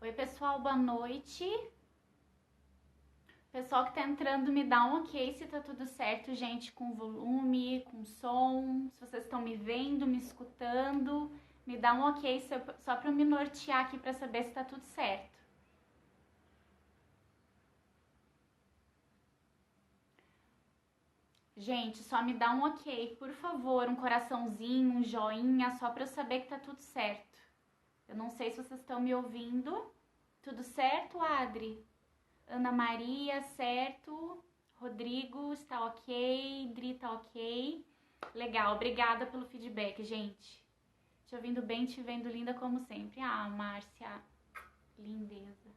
Oi, pessoal, boa noite. Pessoal que tá entrando, me dá um ok se tá tudo certo, gente, com volume, com som. Se vocês estão me vendo, me escutando, me dá um ok só pra eu me nortear aqui pra saber se tá tudo certo. Gente, só me dá um ok, por favor, um coraçãozinho, um joinha, só pra eu saber que tá tudo certo. Eu não sei se vocês estão me ouvindo. Tudo certo, Adri? Ana Maria, certo. Rodrigo, está ok. Dri, tá ok. Legal, obrigada pelo feedback, gente. Te ouvindo bem, te vendo linda como sempre. Ah, Márcia, lindeza.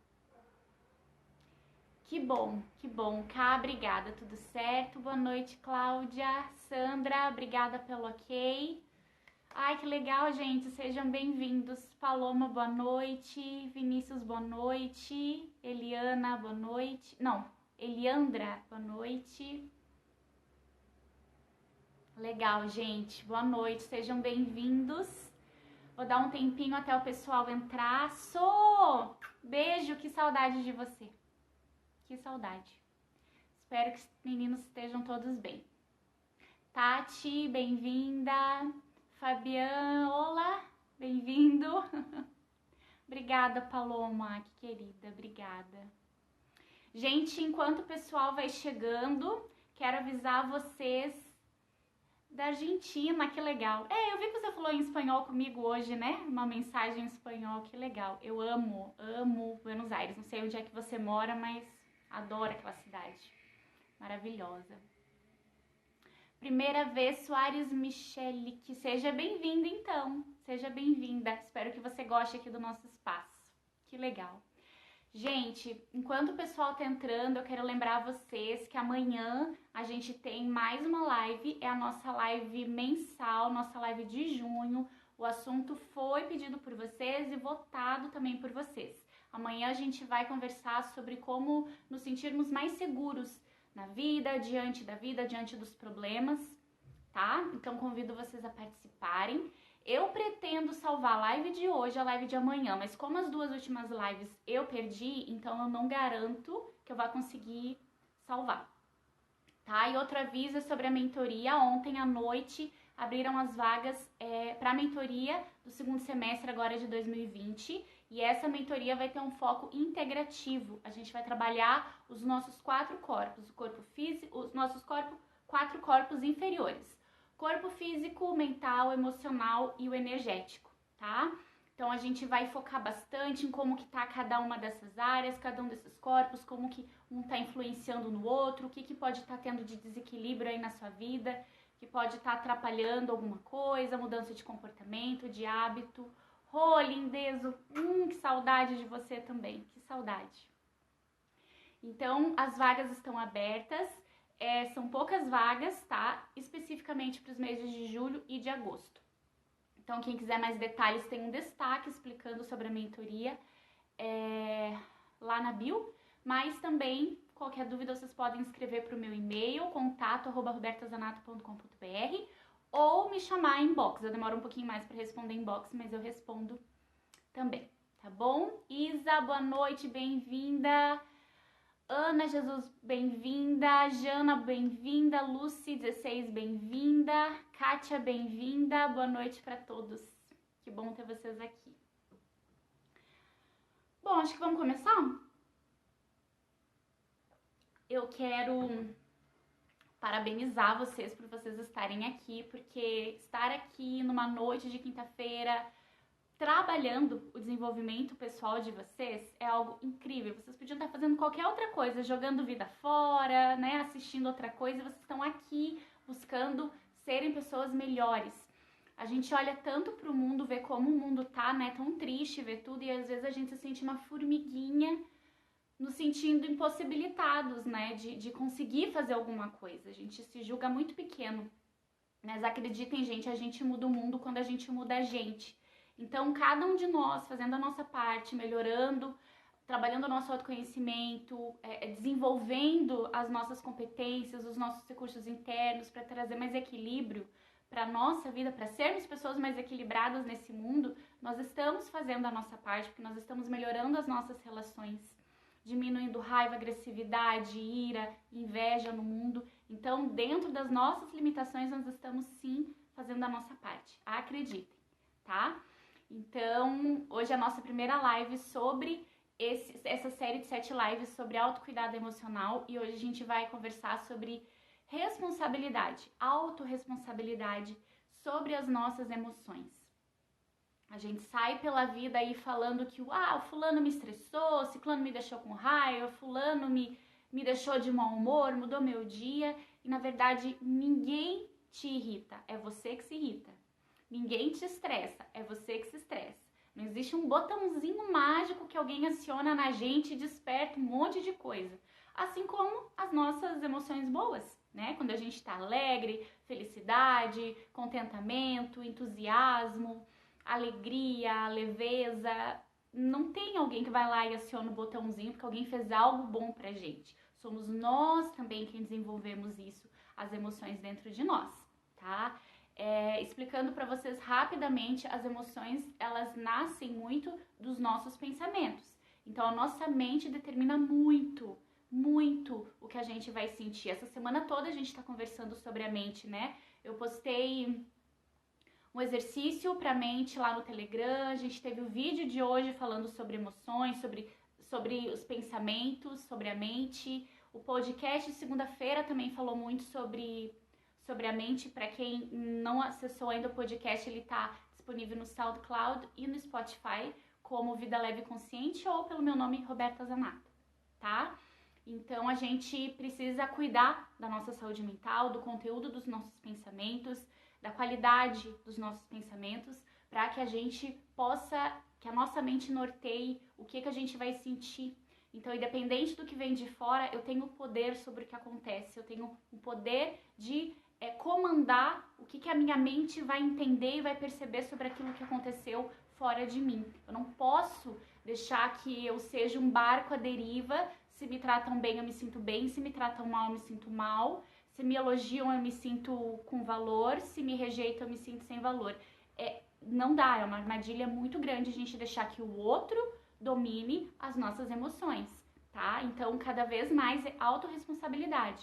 Que bom, que bom. Cá, obrigada, tudo certo. Boa noite, Cláudia. Sandra, obrigada pelo ok. Ai, que legal, gente. Sejam bem-vindos. Paloma, boa noite. Vinícius, boa noite. Eliana, boa noite. Não, Eliandra, boa noite. Legal, gente. Boa noite. Sejam bem-vindos. Vou dar um tempinho até o pessoal entrar. Sou! Beijo, que saudade de você. Que saudade. Espero que os meninos estejam todos bem. Tati, bem-vinda. Fabian, olá, bem-vindo. Obrigada, Paloma, que querida, obrigada. Gente, enquanto o pessoal vai chegando, quero avisar vocês da Argentina, que legal. Eu vi que você falou em espanhol comigo hoje, né? Uma mensagem em espanhol, que legal. Eu amo Buenos Aires. Não sei onde é que você mora, mas adoro aquela cidade. Maravilhosa. Primeira vez, Soares Michele, que seja bem-vinda então, seja bem-vinda. Espero que você goste aqui do nosso espaço. Que legal. Gente, enquanto o pessoal tá entrando, eu quero lembrar vocês que amanhã a gente tem mais uma live, é a nossa live mensal, nossa live de junho. O assunto foi pedido por vocês e votado também por vocês. Amanhã a gente vai conversar sobre como nos sentirmos mais seguros na vida, diante dos problemas, tá? Então convido vocês a participarem. Eu pretendo salvar a live de hoje, a live de amanhã, mas como as duas últimas lives eu perdi, então eu não garanto que eu vá conseguir salvar, tá? E outro aviso é sobre a mentoria. Ontem à noite abriram as vagas para a mentoria do segundo semestre agora de 2020. E essa mentoria vai ter um foco integrativo. A gente vai trabalhar os nossos 4 corpos, o corpo físico, os nossos 4 corpos inferiores. Corpo físico, mental, emocional e o energético, tá? Então a gente vai focar bastante em como que tá cada uma dessas áreas, cada um desses corpos, como que um tá influenciando no outro, o que pode estar tendo de desequilíbrio aí na sua vida, que pode estar atrapalhando alguma coisa, mudança de comportamento, de hábito. Ô, lindezo, que saudade de você também, que saudade. Então, as vagas estão abertas, são poucas vagas, tá? Especificamente para os meses de julho e de agosto. Então, quem quiser mais detalhes, tem um destaque explicando sobre a mentoria lá na bio, mas também, qualquer dúvida, vocês podem escrever para o meu e-mail, contato@robertazanato.com.br, ou me chamar em inbox. Eu demoro um pouquinho mais para responder inbox, mas eu respondo também, tá bom? Isa, boa noite, bem-vinda. Ana Jesus, bem-vinda. Jana, bem-vinda. Lucy, 16, bem-vinda. Kátia, bem-vinda. Boa noite para todos. Que bom ter vocês aqui. Bom, acho que vamos começar? Eu quero parabenizar vocês por vocês estarem aqui, porque estar aqui numa noite de quinta-feira trabalhando o desenvolvimento pessoal de vocês é algo incrível. Vocês podiam estar fazendo qualquer outra coisa, jogando vida fora, né, assistindo outra coisa, e vocês estão aqui buscando serem pessoas melhores. A gente olha tanto pro mundo, vê como o mundo tá, né, tão triste, vê tudo, e às vezes a gente se sente uma formiguinha nos sentindo impossibilitados, né, de conseguir fazer alguma coisa. A gente se julga muito pequeno. Mas acreditem, gente, a gente muda o mundo quando a gente muda a gente. Então, cada um de nós fazendo a nossa parte, melhorando, trabalhando o nosso autoconhecimento, desenvolvendo as nossas competências, os nossos recursos internos para trazer mais equilíbrio para a nossa vida, para sermos pessoas mais equilibradas nesse mundo, nós estamos fazendo a nossa parte, porque nós estamos melhorando as nossas relações, diminuindo raiva, agressividade, ira, inveja no mundo. Então, dentro das nossas limitações, nós estamos sim fazendo a nossa parte. Acreditem, tá? Então, hoje é a nossa primeira live sobre essa série de 7 lives sobre autocuidado emocional, e hoje a gente vai conversar sobre responsabilidade, autorresponsabilidade sobre as nossas emoções. A gente sai pela vida aí falando que o fulano me estressou, ciclano me deixou com raiva, fulano me deixou de mau humor, mudou meu dia, e na verdade ninguém te irrita, é você que se irrita. Ninguém te estressa, é você que se estressa. Não existe um botãozinho mágico que alguém aciona na gente e desperta um monte de coisa. Assim como as nossas emoções boas, né? Quando a gente tá alegre, felicidade, contentamento, entusiasmo, alegria, leveza. Não tem alguém que vai lá e aciona o botãozinho porque alguém fez algo bom pra gente. Somos nós também quem desenvolvemos isso, as emoções dentro de nós, tá? Explicando para vocês rapidamente, as emoções, elas nascem muito dos nossos pensamentos. Então, a nossa mente determina muito o que a gente vai sentir. Essa semana toda a gente está conversando sobre a mente, né? Eu postei um exercício para a mente lá no Telegram, a gente teve o vídeo de hoje falando sobre emoções, sobre os pensamentos, sobre a mente. O podcast de segunda-feira também falou muito sobre a mente. Para quem não acessou ainda o podcast, ele está disponível no SoundCloud e no Spotify, como Vida Leve e Consciente, ou pelo meu nome, Roberta Zanata, tá? Então, a gente precisa cuidar da nossa saúde mental, do conteúdo dos nossos pensamentos, da qualidade dos nossos pensamentos, para que a gente possa, que a nossa mente norteie o que a gente vai sentir. Então, independente do que vem de fora, eu tenho poder sobre o que acontece, eu tenho o poder de comandar o que a minha mente vai entender e vai perceber sobre aquilo que aconteceu fora de mim. Eu não posso deixar que eu seja um barco à deriva. Se me tratam bem, eu me sinto bem. Se me tratam mal, eu me sinto mal. Se me elogiam, eu me sinto com valor. Se me rejeitam, eu me sinto sem valor. Não dá, é uma armadilha muito grande a gente deixar que o outro domine as nossas emoções, tá? Então, cada vez mais é autorresponsabilidade.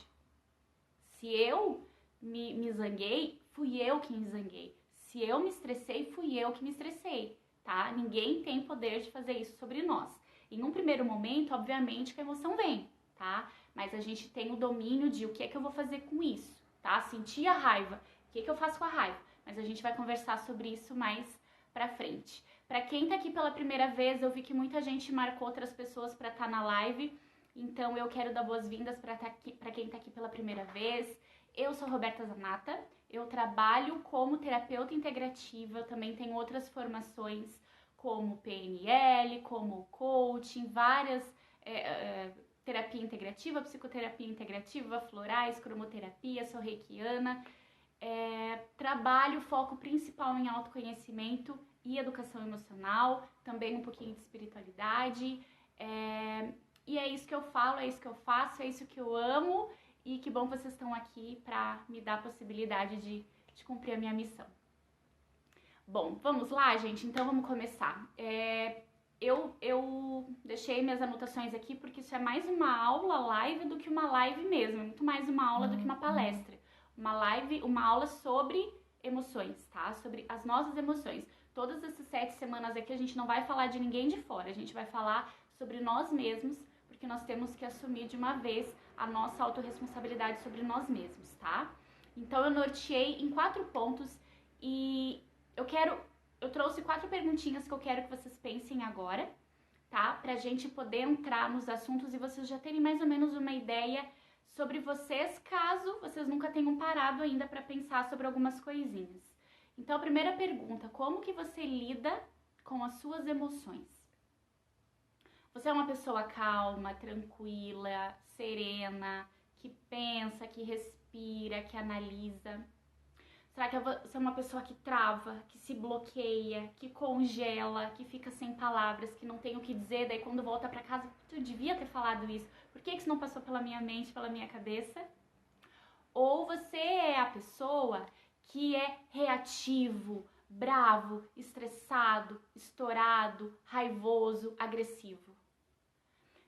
Se eu me zanguei, fui eu que me zanguei. Se eu me estressei, fui eu que me estressei, tá? Ninguém tem poder de fazer isso sobre nós. Em um primeiro momento, obviamente, que a emoção vem, tá? Mas a gente tem o domínio de o que é que eu vou fazer com isso, tá? Sentir a raiva, o que é que eu faço com a raiva? Mas a gente vai conversar sobre isso mais pra frente. Pra quem tá aqui pela primeira vez, eu vi que muita gente marcou outras pessoas pra estar na live, então eu quero dar boas-vindas pra quem tá aqui pela primeira vez. Eu sou Roberta Zanata, eu trabalho como terapeuta integrativa, eu também tenho outras formações como PNL, como coaching, várias terapia integrativa, psicoterapia integrativa, florais, cromoterapia, sou reikiana. Trabalho, foco principal em autoconhecimento e educação emocional, também um pouquinho de espiritualidade. E é isso que eu falo, é isso que eu faço, é isso que eu amo. E que bom que vocês estão aqui para me dar a possibilidade de cumprir a minha missão. Bom, vamos lá, gente? Então, vamos começar. Eu deixei minhas anotações aqui porque isso é mais uma aula live do que uma live mesmo. É muito mais uma aula do que uma palestra. Uma aula sobre emoções, tá? Sobre as nossas emoções. Todas essas 7 semanas aqui a gente não vai falar de ninguém de fora. A gente vai falar sobre nós mesmos, porque nós temos que assumir de uma vez a nossa autorresponsabilidade sobre nós mesmos, tá? Então, eu norteei em 4 pontos e eu trouxe 4 perguntinhas que eu quero que vocês pensem agora, tá? Pra gente poder entrar nos assuntos e vocês já terem mais ou menos uma ideia sobre vocês, caso vocês nunca tenham parado ainda pra pensar sobre algumas coisinhas. Então, a primeira pergunta, como que você lida com as suas emoções? Você é uma pessoa calma, tranquila, serena, que pensa, que respira, que analisa? Será que você é uma pessoa que trava, que se bloqueia, que congela, que fica sem palavras, que não tem o que dizer, daí quando volta pra casa, eu devia ter falado isso, por que isso não passou pela minha mente, pela minha cabeça? Ou você é a pessoa que é reativo, bravo, estressado, estourado, raivoso, agressivo.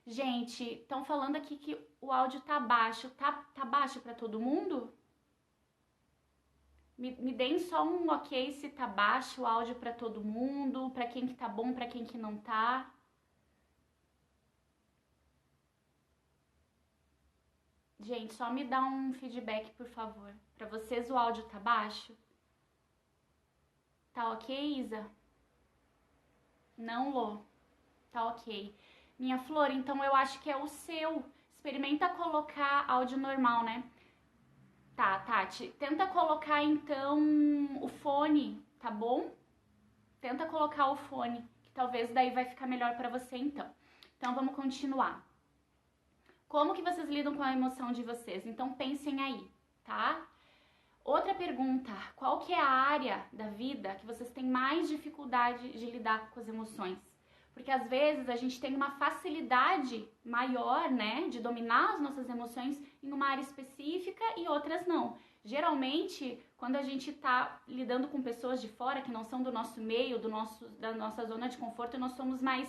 Gente, estão falando aqui que o áudio tá baixo. Tá baixo para todo mundo? Me deem só um ok se tá baixo o áudio para todo mundo, para quem que tá bom, para quem que não tá. Gente, só me dá um feedback, por favor. Para vocês o áudio tá baixo? Tá ok, Isa? Não, Lô. Tá ok. Minha Flor, então eu acho que é o seu. Experimenta colocar áudio normal, né? Tá, Tati. Tenta colocar, então, o fone, tá bom? Tenta colocar o fone, que talvez daí vai ficar melhor pra você, então. Então, vamos continuar. Como que vocês lidam com a emoção de vocês? Então, pensem aí, tá? Outra pergunta, qual que é a área da vida que vocês têm mais dificuldade de lidar com as emoções? Porque às vezes a gente tem uma facilidade maior, né, de dominar as nossas emoções em uma área específica e outras não. Geralmente, quando a gente tá lidando com pessoas de fora que não são do nosso meio, da nossa zona de conforto, nós somos mais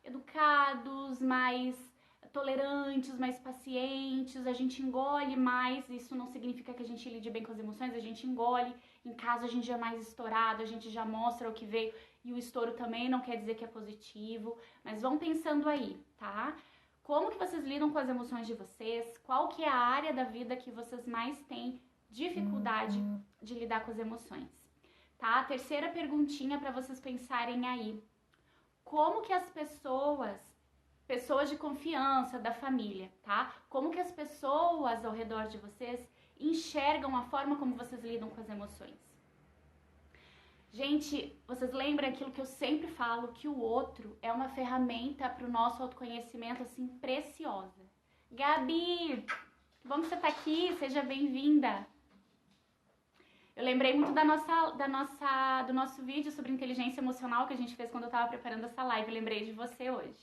educados, mais tolerantes, mais pacientes, a gente engole mais, isso não significa que a gente lide bem com as emoções, a gente engole, em casa a gente já é mais estourado, a gente já mostra o que veio, e o estouro também não quer dizer que é positivo, mas vão pensando aí, tá? Como que vocês lidam com as emoções de vocês? Qual que é a área da vida que vocês mais têm dificuldade de lidar com as emoções? Tá? Terceira perguntinha para vocês pensarem aí. Como que as pessoas de confiança da família, tá? Como que as pessoas ao redor de vocês enxergam a forma como vocês lidam com as emoções? Gente, vocês lembram aquilo que eu sempre falo, que o outro é uma ferramenta para o nosso autoconhecimento, assim, preciosa. Gabi, que bom que você tá aqui, seja bem-vinda. Eu lembrei muito do nosso vídeo sobre inteligência emocional que a gente fez quando eu tava preparando essa live. Eu lembrei de você hoje.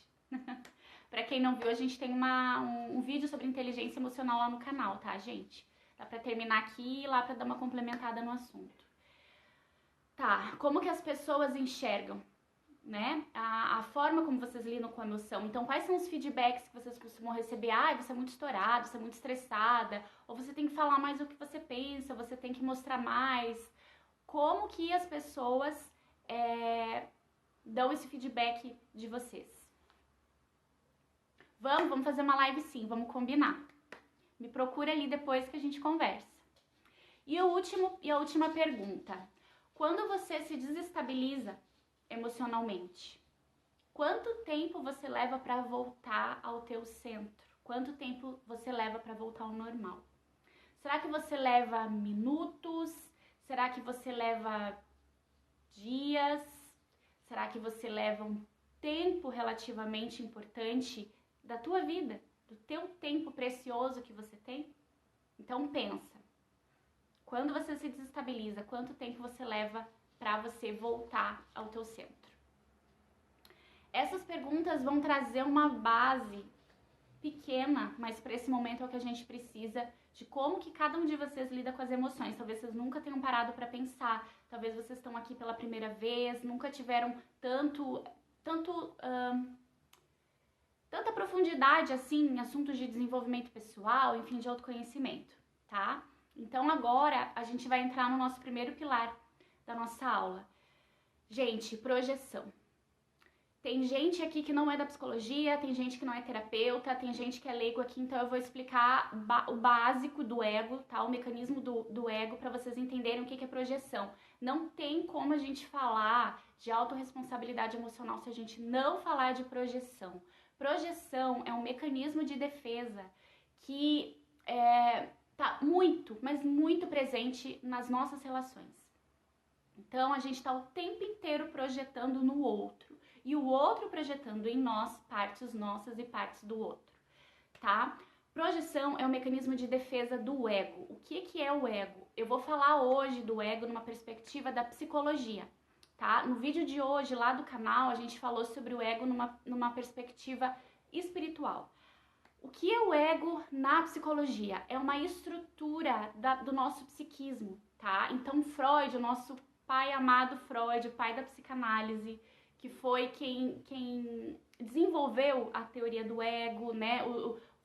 Pra quem não viu, a gente tem um vídeo sobre inteligência emocional lá no canal, tá, gente? Dá pra terminar aqui e lá pra dar uma complementada no assunto. Tá, como que as pessoas enxergam, né? A forma como vocês lidam com a emoção. Então, quais são os feedbacks que vocês costumam receber? Ah, você é muito estourado, você é muito estressada, ou você tem que falar mais o que você pensa, você tem que mostrar mais. Como que as pessoas dão esse feedback de vocês? Vamos fazer uma live sim, vamos combinar. Me procura ali depois que a gente conversa. E a última pergunta. Quando você se desestabiliza emocionalmente, quanto tempo você leva para voltar ao teu centro? Quanto tempo você leva para voltar ao normal? Será que você leva minutos? Será que você leva dias? Será que você leva um tempo relativamente importante da tua vida, do teu tempo precioso que você tem? Então pensa. Quando você se desestabiliza, quanto tempo você leva para você voltar ao teu centro? Essas perguntas vão trazer uma base pequena, mas para esse momento é o que a gente precisa, de como que cada um de vocês lida com as emoções. Talvez vocês nunca tenham parado para pensar, talvez vocês estão aqui pela primeira vez, nunca tiveram tanta profundidade assim em assuntos de desenvolvimento pessoal, enfim, de autoconhecimento, tá? Então agora a gente vai entrar no nosso primeiro pilar da nossa aula. Gente, projeção. Tem gente aqui que não é da psicologia, tem gente que não é terapeuta, tem gente que é leigo aqui, então eu vou explicar o básico do ego, tá? O mecanismo do ego para vocês entenderem o que é projeção. Não tem como a gente falar de autorresponsabilidade emocional se a gente não falar de projeção. Projeção é um mecanismo de defesa que tá muito, mas muito presente nas nossas relações. Então a gente está o tempo inteiro projetando no outro. E o outro projetando em nós partes nossas e partes do outro, tá? Projeção é um mecanismo de defesa do ego. O que é o ego? Eu vou falar hoje do ego numa perspectiva da psicologia, tá? No vídeo de hoje, lá do canal, a gente falou sobre o ego numa perspectiva espiritual. O que é o ego na psicologia? É uma estrutura do nosso psiquismo, tá? Então Freud, o nosso pai amado Freud, o pai da psicanálise, que foi quem desenvolveu a teoria do ego, né?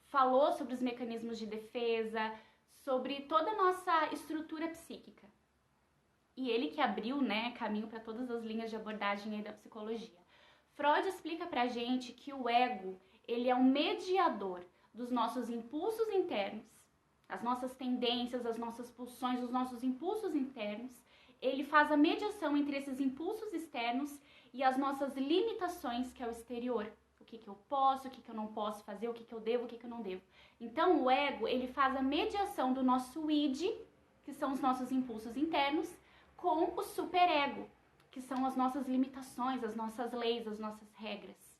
Falou sobre os mecanismos de defesa, sobre toda a nossa estrutura psíquica. E ele que abriu, né, caminho para todas as linhas de abordagem aí da psicologia. Freud explica pra gente que o ego, ele é um mediador dos nossos impulsos internos, as nossas tendências, as nossas pulsões, os nossos impulsos internos. Ele faz a mediação entre esses impulsos externos e as nossas limitações, que é o exterior. O que eu posso, o que eu não posso fazer, o que eu devo, o que eu não devo. Então, o ego, ele faz a mediação do nosso id, que são os nossos impulsos internos, com o superego, que são as nossas limitações, as nossas leis, as nossas regras.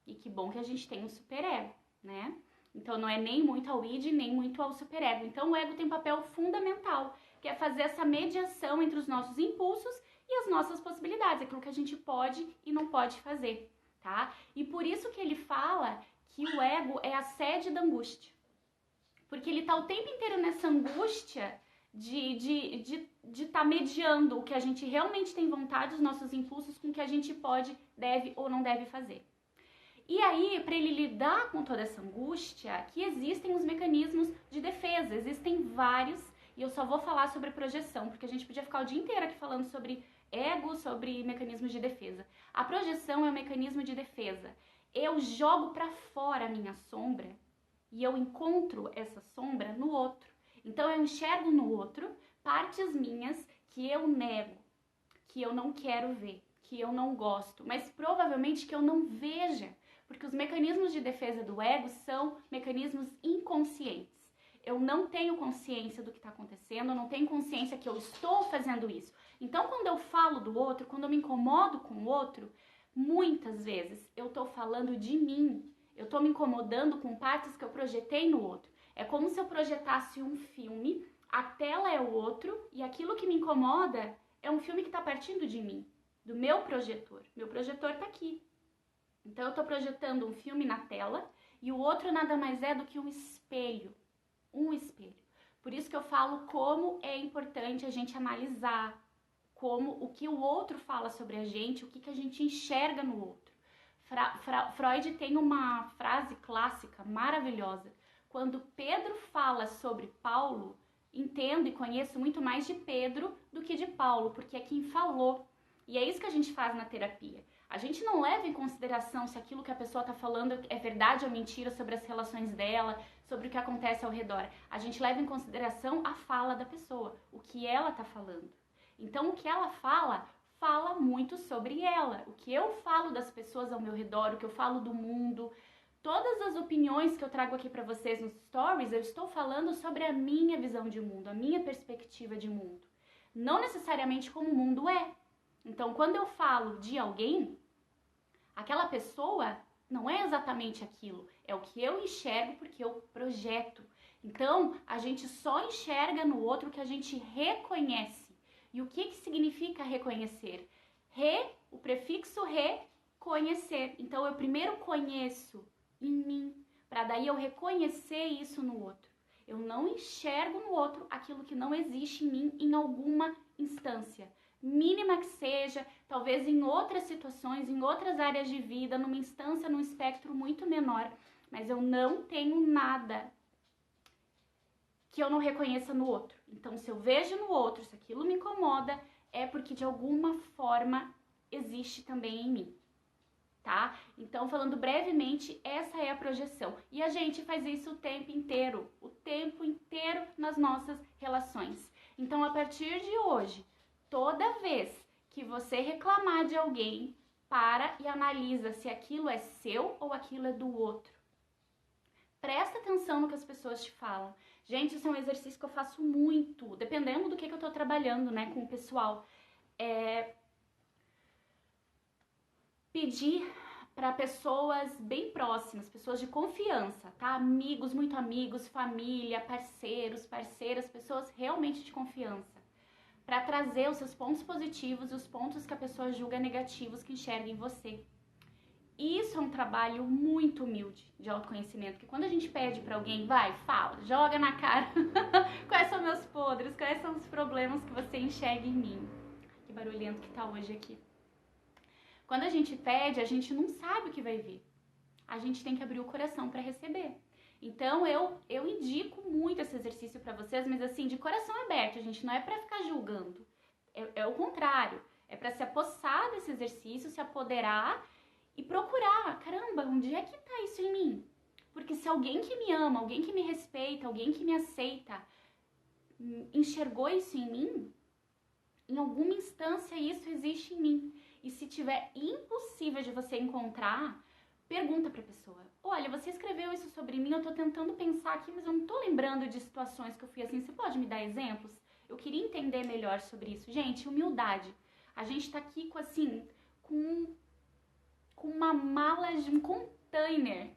E que bom que a gente tem um superego, né? Então, não é nem muito ao id, nem muito ao superego. Então, o ego tem um papel fundamental, que é fazer essa mediação entre os nossos impulsos e as nossas possibilidades, aquilo que a gente pode e não pode fazer, tá? E por isso que ele fala que o ego é a sede da angústia. Porque ele tá o tempo inteiro nessa angústia de estar mediando o que a gente realmente tem vontade, os nossos impulsos, com o que a gente pode, deve ou não deve fazer. E aí, para ele lidar com toda essa angústia, aqui existem os mecanismos de defesa, existem vários, e eu só vou falar sobre projeção, porque a gente podia ficar o dia inteiro aqui falando sobre ego, sobre mecanismos de defesa. A projeção é um mecanismo de defesa. Eu jogo para fora a minha sombra e eu encontro essa sombra no outro. Então eu enxergo no outro partes minhas que eu nego, que eu não quero ver, que eu não gosto, mas provavelmente que eu não veja, porque os mecanismos de defesa do ego são mecanismos inconscientes. Eu não tenho consciência do que está acontecendo, eu não tenho consciência que eu estou fazendo isso. Então, quando eu falo do outro, quando eu me incomodo com o outro, muitas vezes eu estou falando de mim. Eu estou me incomodando com partes que eu projetei no outro. É como se eu projetasse um filme, a tela é o outro e aquilo que me incomoda é um filme que está partindo de mim, do meu projetor. Meu projetor está aqui. Então, eu estou projetando um filme na tela e o outro nada mais é do que um espelho. Um espelho. Por isso que eu falo como é importante a gente analisar como o que o outro fala sobre a gente, o que a gente enxerga no outro. Freud tem uma frase clássica maravilhosa. Quando Pedro fala sobre Paulo, entendo e conheço muito mais de Pedro do que de Paulo, porque é quem falou. E é isso que a gente faz na terapia. A gente não leva em consideração se aquilo que a pessoa está falando é verdade ou mentira sobre as relações dela, sobre o que acontece ao redor. A gente leva em consideração a fala da pessoa, o que ela está falando. Então, o que ela fala muito sobre ela. O que eu falo das pessoas ao meu redor, o que eu falo do mundo. Todas as opiniões que eu trago aqui para vocês nos stories, eu estou falando sobre a minha visão de mundo, a minha perspectiva de mundo. Não necessariamente como o mundo é. Então, quando eu falo de alguém, aquela pessoa não é exatamente aquilo. É o que eu enxergo porque eu projeto. Então, a gente só enxerga no outro o que a gente reconhece. E o que significa reconhecer? O prefixo reconhecer. Então, eu primeiro conheço em mim, para daí eu reconhecer isso no outro. Eu não enxergo no outro aquilo que não existe em mim em alguma instância. Mínima que seja, talvez em outras situações, em outras áreas de vida, numa instância, num espectro muito menor. Mas eu não tenho nada que eu não reconheça no outro. Então, se eu vejo no outro, se aquilo me incomoda, é porque de alguma forma existe também em mim, tá? Então, falando brevemente, essa é a projeção. E a gente faz isso o tempo inteiro nas nossas relações. Então, a partir de hoje, toda vez que você reclamar de alguém, para e analisa se aquilo é seu ou aquilo é do outro. Presta atenção no que as pessoas te falam. Gente, isso é um exercício que eu faço muito, dependendo do que eu tô trabalhando, né, com o pessoal. Pedir para pessoas bem próximas, pessoas de confiança, tá? Amigos, muito amigos, família, parceiros, parceiras, pessoas realmente de confiança. Para trazer os seus pontos positivos e os pontos que a pessoa julga negativos que enxerga em você. Isso é um trabalho muito humilde de autoconhecimento, que quando a gente pede pra alguém, vai, fala, joga na cara quais são meus podres, quais são os problemas que você enxerga em mim. Que barulhento que tá hoje aqui. Quando a gente pede, a gente não sabe o que vai vir. A gente tem que abrir o coração para receber. Então, eu indico muito esse exercício para vocês, mas assim, de coração aberto, gente, não é para ficar julgando. É o contrário. É para se apossar desse exercício, se apoderar e procurar. Caramba, onde é que tá isso em mim? Porque se alguém que me ama, alguém que me respeita, alguém que me aceita, enxergou isso em mim, em alguma instância isso existe em mim. E se tiver impossível de você encontrar, pergunta pra pessoa. Olha, você escreveu isso sobre mim, eu tô tentando pensar aqui, mas eu não tô lembrando de situações que eu fui assim. Você pode me dar exemplos? Eu queria entender melhor sobre isso. Gente, humildade. A gente tá aqui com assim, com uma mala de um container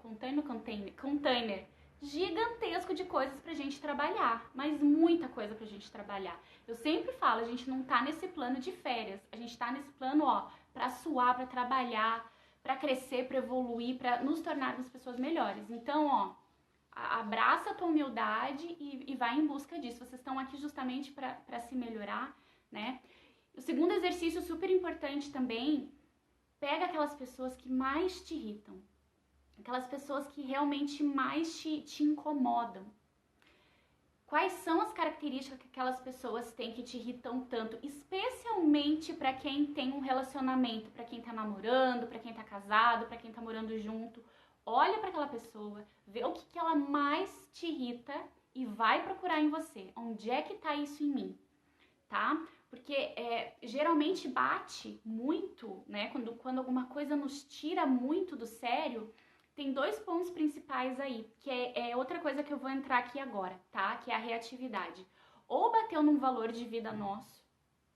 gigantesco de coisas pra gente trabalhar, mas muita coisa pra gente trabalhar. Eu sempre falo, a gente não tá nesse plano de férias, a gente tá nesse plano, ó, pra suar, pra trabalhar, pra crescer, pra evoluir, pra nos tornarmos pessoas melhores. Então, ó, abraça a tua humildade e vai em busca disso. Vocês estão aqui justamente pra se melhorar, né? O segundo exercício super importante também, pega aquelas pessoas que mais te irritam. Aquelas pessoas que realmente mais te incomodam. Quais são as características que aquelas pessoas têm que te irritam tanto? Especialmente para quem tem um relacionamento, para quem tá namorando, para quem tá casado, para quem tá morando junto. Olha para aquela pessoa, vê o que ela mais te irrita e vai procurar em você. Onde é que tá isso em mim? Tá? Porque geralmente bate muito, né? Quando alguma coisa nos tira muito do sério, tem dois pontos principais aí, que é outra coisa que eu vou entrar aqui agora, tá? Que é a reatividade. Ou bateu num valor de vida nosso,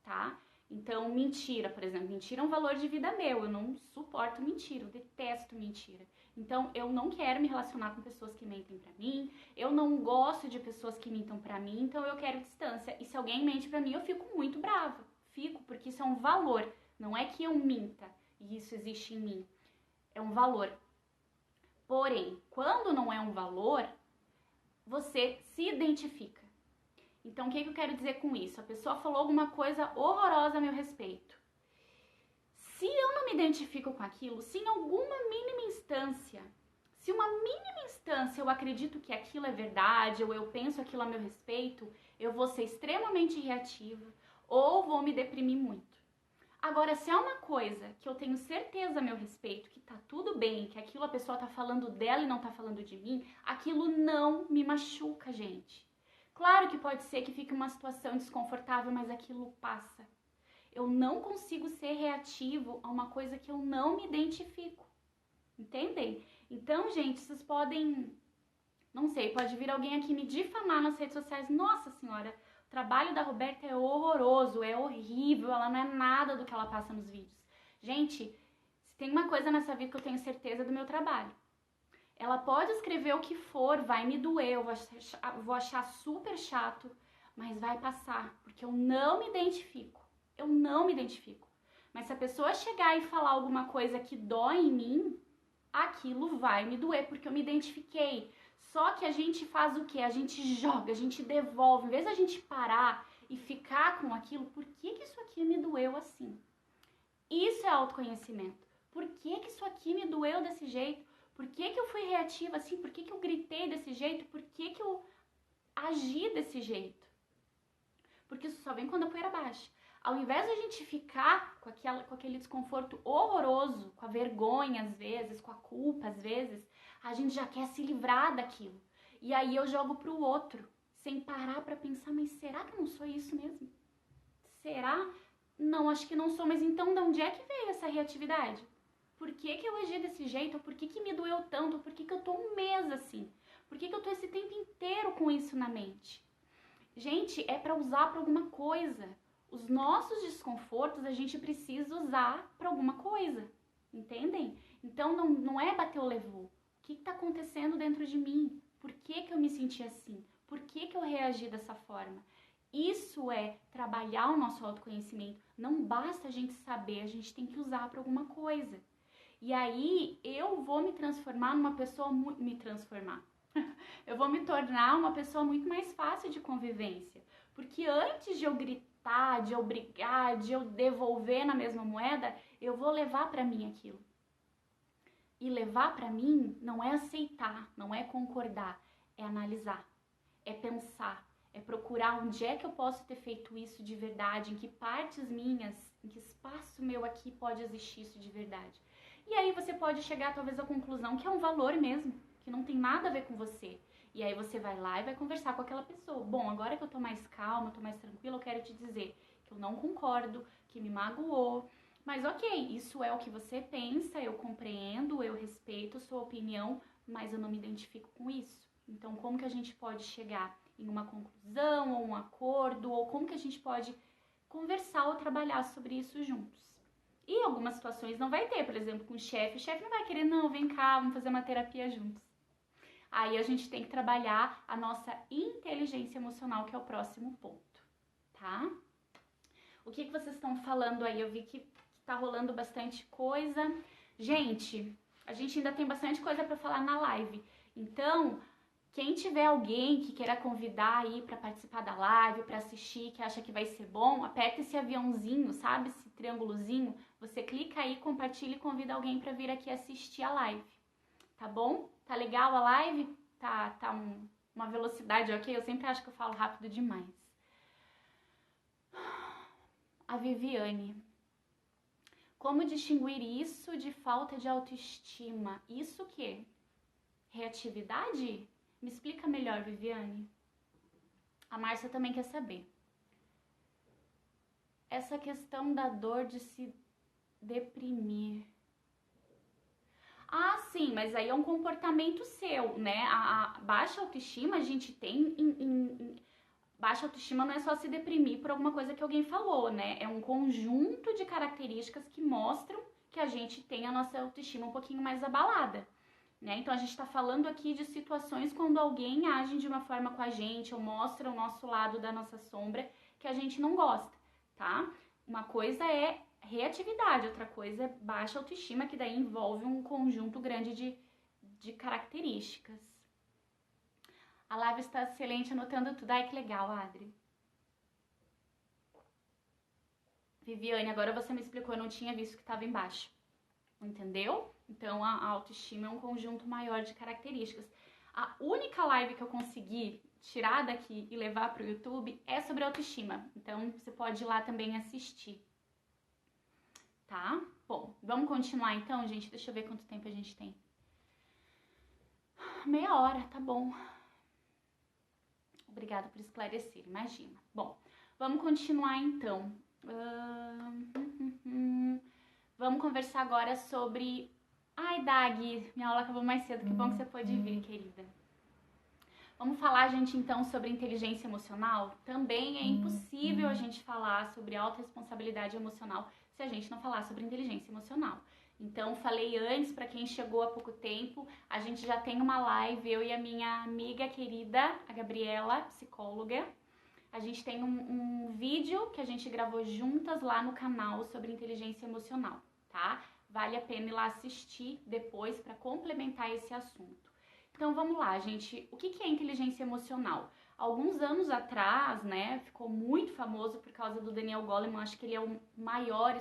tá? Então, mentira, por exemplo. Mentira é um valor de vida meu. Eu não suporto mentira, eu detesto mentira. Então, eu não quero me relacionar com pessoas que mentem pra mim. Eu não gosto de pessoas que mintam pra mim, então eu quero distância. E se alguém mente pra mim, eu fico muito brava. Fico, porque isso é um valor. Não é que eu minta e isso existe em mim. É um valor. Porém, quando não é um valor, você se identifica. Então, o que eu quero dizer com isso? A pessoa falou alguma coisa horrorosa a meu respeito. Se eu não me identifico com aquilo, se em alguma mínima instância, se uma mínima instância eu acredito que aquilo é verdade, ou eu penso aquilo a meu respeito, eu vou ser extremamente reativa ou vou me deprimir muito. Agora, se é uma coisa que eu tenho certeza a meu respeito, que tá tudo bem, que aquilo a pessoa tá falando dela e não tá falando de mim, aquilo não me machuca, gente. Claro que pode ser que fique uma situação desconfortável, mas aquilo passa. Eu não consigo ser reativo a uma coisa que eu não me identifico. Entendem? Então, gente, vocês podem, não sei, pode vir alguém aqui me difamar nas redes sociais. Nossa senhora, o trabalho da Roberta é horroroso, é horrível, ela não é nada do que ela passa nos vídeos. Gente, se tem uma coisa nessa vida que eu tenho certeza do meu trabalho. Ela pode escrever o que for, vai me doer, eu vou achar super chato, mas vai passar, porque eu não me identifico. Eu não me identifico. Mas se a pessoa chegar e falar alguma coisa que dói em mim, aquilo vai me doer, porque eu me identifiquei. Só que a gente faz o quê? A gente joga, a gente devolve. Em vez da gente parar e ficar com aquilo, por que isso aqui me doeu assim? Isso é autoconhecimento. Por que isso aqui me doeu desse jeito? Por que eu fui reativa assim? Por que eu gritei desse jeito? Por que eu agi desse jeito? Porque isso só vem quando a poeira baixa. Ao invés de a gente ficar com aquele desconforto horroroso, com a vergonha às vezes, com a culpa às vezes, a gente já quer se livrar daquilo. E aí eu jogo pro outro, sem parar pra pensar, mas será que eu não sou isso mesmo? Será? Não, acho que não sou, mas então de onde é que veio essa reatividade? Por que eu agi desse jeito? Por que me doeu tanto? Por que eu tô um mês assim? Por que eu tô esse tempo inteiro com isso na mente? Gente, é pra usar pra alguma coisa. Os nossos desconfortos a gente precisa usar pra alguma coisa, entendem? Então não é bater o levou. O que tá acontecendo dentro de mim? Por que eu me senti assim? Por que eu reagi dessa forma? Isso é trabalhar o nosso autoconhecimento. Não basta a gente saber, a gente tem que usar para alguma coisa. E aí eu vou me transformar numa pessoa eu vou me tornar uma pessoa muito mais fácil de convivência. Porque antes de eu gritar, de eu brigar, de eu devolver na mesma moeda, eu vou levar pra mim aquilo. E levar pra mim não é aceitar, não é concordar, é analisar, é pensar, é procurar onde é que eu posso ter feito isso de verdade, em que partes minhas, em que espaço meu aqui pode existir isso de verdade. E aí você pode chegar talvez à conclusão que é um valor mesmo, que não tem nada a ver com você. E aí você vai lá e vai conversar com aquela pessoa. Bom, agora que eu tô mais calma, tô mais tranquila, eu quero te dizer que eu não concordo, que me magoou. Mas ok, isso é o que você pensa, eu compreendo, eu respeito sua opinião, mas eu não me identifico com isso. Então, como que a gente pode chegar em uma conclusão ou um acordo, ou como que a gente pode conversar ou trabalhar sobre isso juntos? E em algumas situações não vai ter, por exemplo, com o chefe não vai querer, não, vem cá, vamos fazer uma terapia juntos. Aí a gente tem que trabalhar a nossa inteligência emocional, que é o próximo ponto, tá? O que vocês estão falando aí? Eu vi que tá rolando bastante coisa. Gente, a gente ainda tem bastante coisa para falar na live. Então, quem tiver alguém que queira convidar aí para participar da live, para assistir, que acha que vai ser bom, aperta esse aviãozinho, sabe? Esse triângulozinho. Você clica aí, compartilha e convida alguém para vir aqui assistir a live. Tá bom? Tá legal a live? Tá uma velocidade ok? Eu sempre acho que eu falo rápido demais. A Viviane. Como distinguir isso de falta de autoestima? Isso o quê? Reatividade? Me explica melhor, Viviane. A Márcia também quer saber. Essa questão da dor de se deprimir. Ah, sim, mas aí é um comportamento seu, né? A baixa autoestima a gente tem baixa autoestima não é só se deprimir por alguma coisa que alguém falou, né? É um conjunto de características que mostram que a gente tem a nossa autoestima um pouquinho mais abalada, né? Então a gente tá falando aqui de situações quando alguém age de uma forma com a gente ou mostra o nosso lado da nossa sombra que a gente não gosta, tá? Uma coisa é reatividade, outra coisa é baixa autoestima, que daí envolve um conjunto grande de características. A live está excelente, anotando tudo. Ai, que legal, Adri. Viviane, agora você me explicou, eu não tinha visto que estava embaixo. Entendeu? Então, a autoestima é um conjunto maior de características. A única live que eu consegui tirar daqui e levar para o YouTube é sobre autoestima. Então, você pode ir lá também assistir. Tá? Bom, vamos continuar então, gente? Deixa eu ver quanto tempo a gente tem. Meia hora, tá bom. Obrigada por esclarecer, imagina. Bom, vamos continuar então. Vamos conversar agora sobre... Ai, Dag, minha aula acabou mais cedo, que bom que você pôde vir, querida. Vamos falar, gente, então, sobre inteligência emocional? Também é impossível a gente falar sobre autorresponsabilidade emocional se a gente não falar sobre inteligência emocional. Então, falei antes, para quem chegou há pouco tempo, a gente já tem uma live, eu e a minha amiga querida, a Gabriela, psicóloga. A gente tem um vídeo que a gente gravou juntas lá no canal sobre inteligência emocional, tá? Vale a pena ir lá assistir depois para complementar esse assunto. Então, vamos lá, gente. O que é inteligência emocional? Alguns anos atrás, né, ficou muito famoso por causa do Daniel Goleman, acho que ele é o maior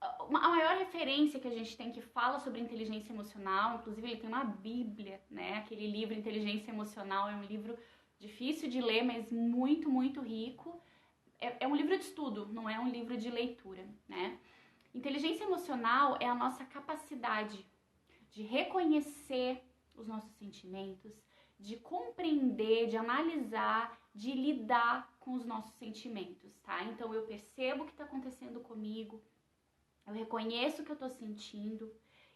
a maior referência que a gente tem que fala sobre inteligência emocional, inclusive ele tem uma bíblia, né, aquele livro Inteligência Emocional, é um livro difícil de ler, mas muito, muito rico. É um livro de estudo, não é um livro de leitura, né? Inteligência emocional é a nossa capacidade de reconhecer os nossos sentimentos, de compreender, de analisar, de lidar com os nossos sentimentos, tá? Então eu percebo o que está acontecendo comigo, eu reconheço o que eu estou sentindo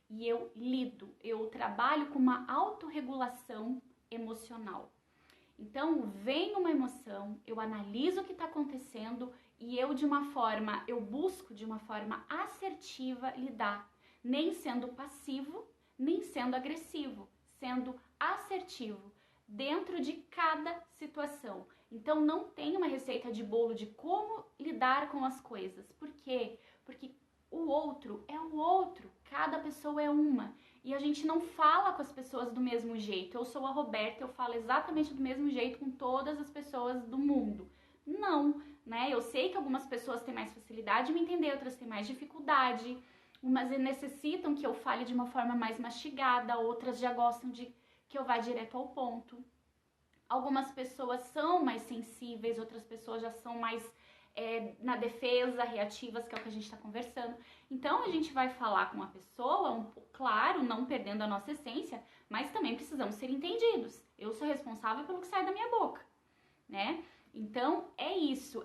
e eu lido, eu trabalho com uma autorregulação emocional. Então, vem uma emoção, eu analiso o que está acontecendo e eu busco de uma forma assertiva lidar, nem sendo passivo, nem sendo agressivo, sendo assertivo dentro de cada situação. Então, não tem uma receita de bolo de como lidar com as coisas. Por quê? Porque O outro é o outro, cada pessoa é uma. E a gente não fala com as pessoas do mesmo jeito. Eu sou a Roberta, eu falo exatamente do mesmo jeito com todas as pessoas do mundo. Não, né? Eu sei que algumas pessoas têm mais facilidade em me entender, outras têm mais dificuldade. Umas necessitam que eu fale de uma forma mais mastigada, outras já gostam de que eu vá direto ao ponto. Algumas pessoas são mais sensíveis, outras pessoas já são mais na defesa, reativas, que é o que a gente está conversando. Então, a gente vai falar com uma pessoa, claro, não perdendo a nossa essência, mas também precisamos ser entendidos. Eu sou responsável pelo que sai da minha boca, né? Então, é isso,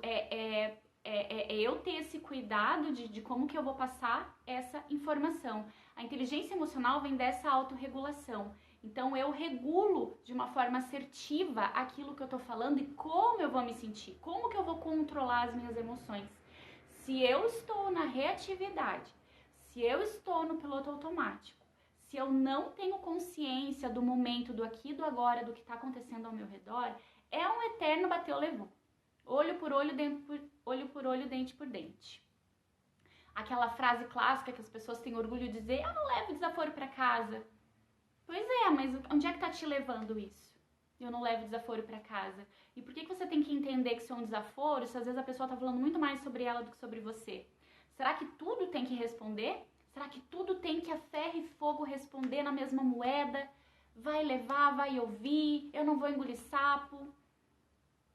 eu ter esse cuidado de como que eu vou passar essa informação. A inteligência emocional vem dessa autorregulação. Então, eu regulo de uma forma assertiva aquilo que eu tô falando e como eu vou me sentir, como que eu vou controlar as minhas emoções. Se eu estou na reatividade, se eu estou no piloto automático, se eu não tenho consciência do momento, do aqui, do agora, do que está acontecendo ao meu redor, é um eterno bateu, levou. Olho por olho, dente por dente. Aquela frase clássica que as pessoas têm orgulho de dizer, eu não levo desaforo para casa. Pois é, mas onde é que tá te levando isso? Eu não levo desaforo para casa. E por que você tem que entender que isso é um desaforo se às vezes a pessoa tá falando muito mais sobre ela do que sobre você? Será que tudo tem que responder? Será que tudo tem que a ferro e fogo responder na mesma moeda? Vai levar, vai ouvir, eu não vou engolir sapo.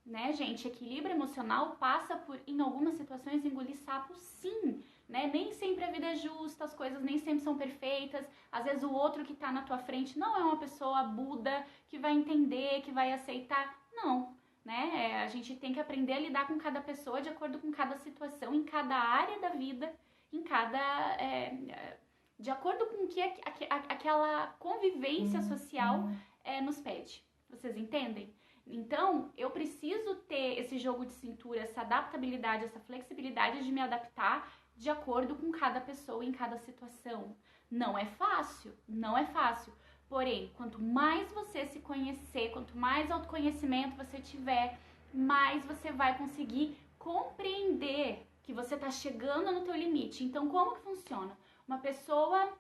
Né, gente? Equilíbrio emocional passa por, em algumas situações, engolir sapo, sim. Né? Nem sempre a vida é justa, as coisas nem sempre são perfeitas. Às vezes o outro que tá na tua frente não é uma pessoa Buda que vai entender, que vai aceitar. Não, né? A gente tem que aprender a lidar com cada pessoa de acordo com cada situação, em cada área da vida, em cada... de acordo com o que aquela convivência social nos pede. Vocês entendem? Então, eu preciso ter esse jogo de cintura, essa adaptabilidade, essa flexibilidade de me adaptar de acordo com cada pessoa em cada situação. Não é fácil, não é fácil. Porém, quanto mais você se conhecer, quanto mais autoconhecimento você tiver, mais você vai conseguir compreender que você está chegando no teu limite. Então, como que funciona? Uma pessoa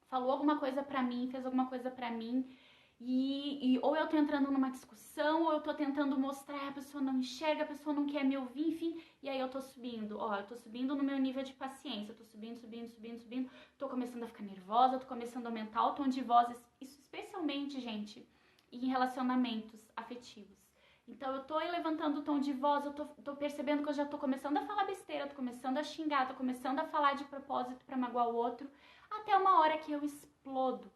falou alguma coisa pra mim, fez alguma coisa pra mim, e ou eu tô entrando numa discussão, ou eu tô tentando mostrar, a pessoa não enxerga, a pessoa não quer me ouvir, enfim, e aí eu tô subindo, eu tô subindo no meu nível de paciência, eu tô subindo, tô começando a ficar nervosa, tô começando a aumentar o tom de voz, isso especialmente, gente, em relacionamentos afetivos. Então eu tô levantando o tom de voz, eu tô percebendo que eu já tô começando a falar besteira, tô começando a xingar, tô começando a falar de propósito pra magoar o outro, até uma hora que eu explodo.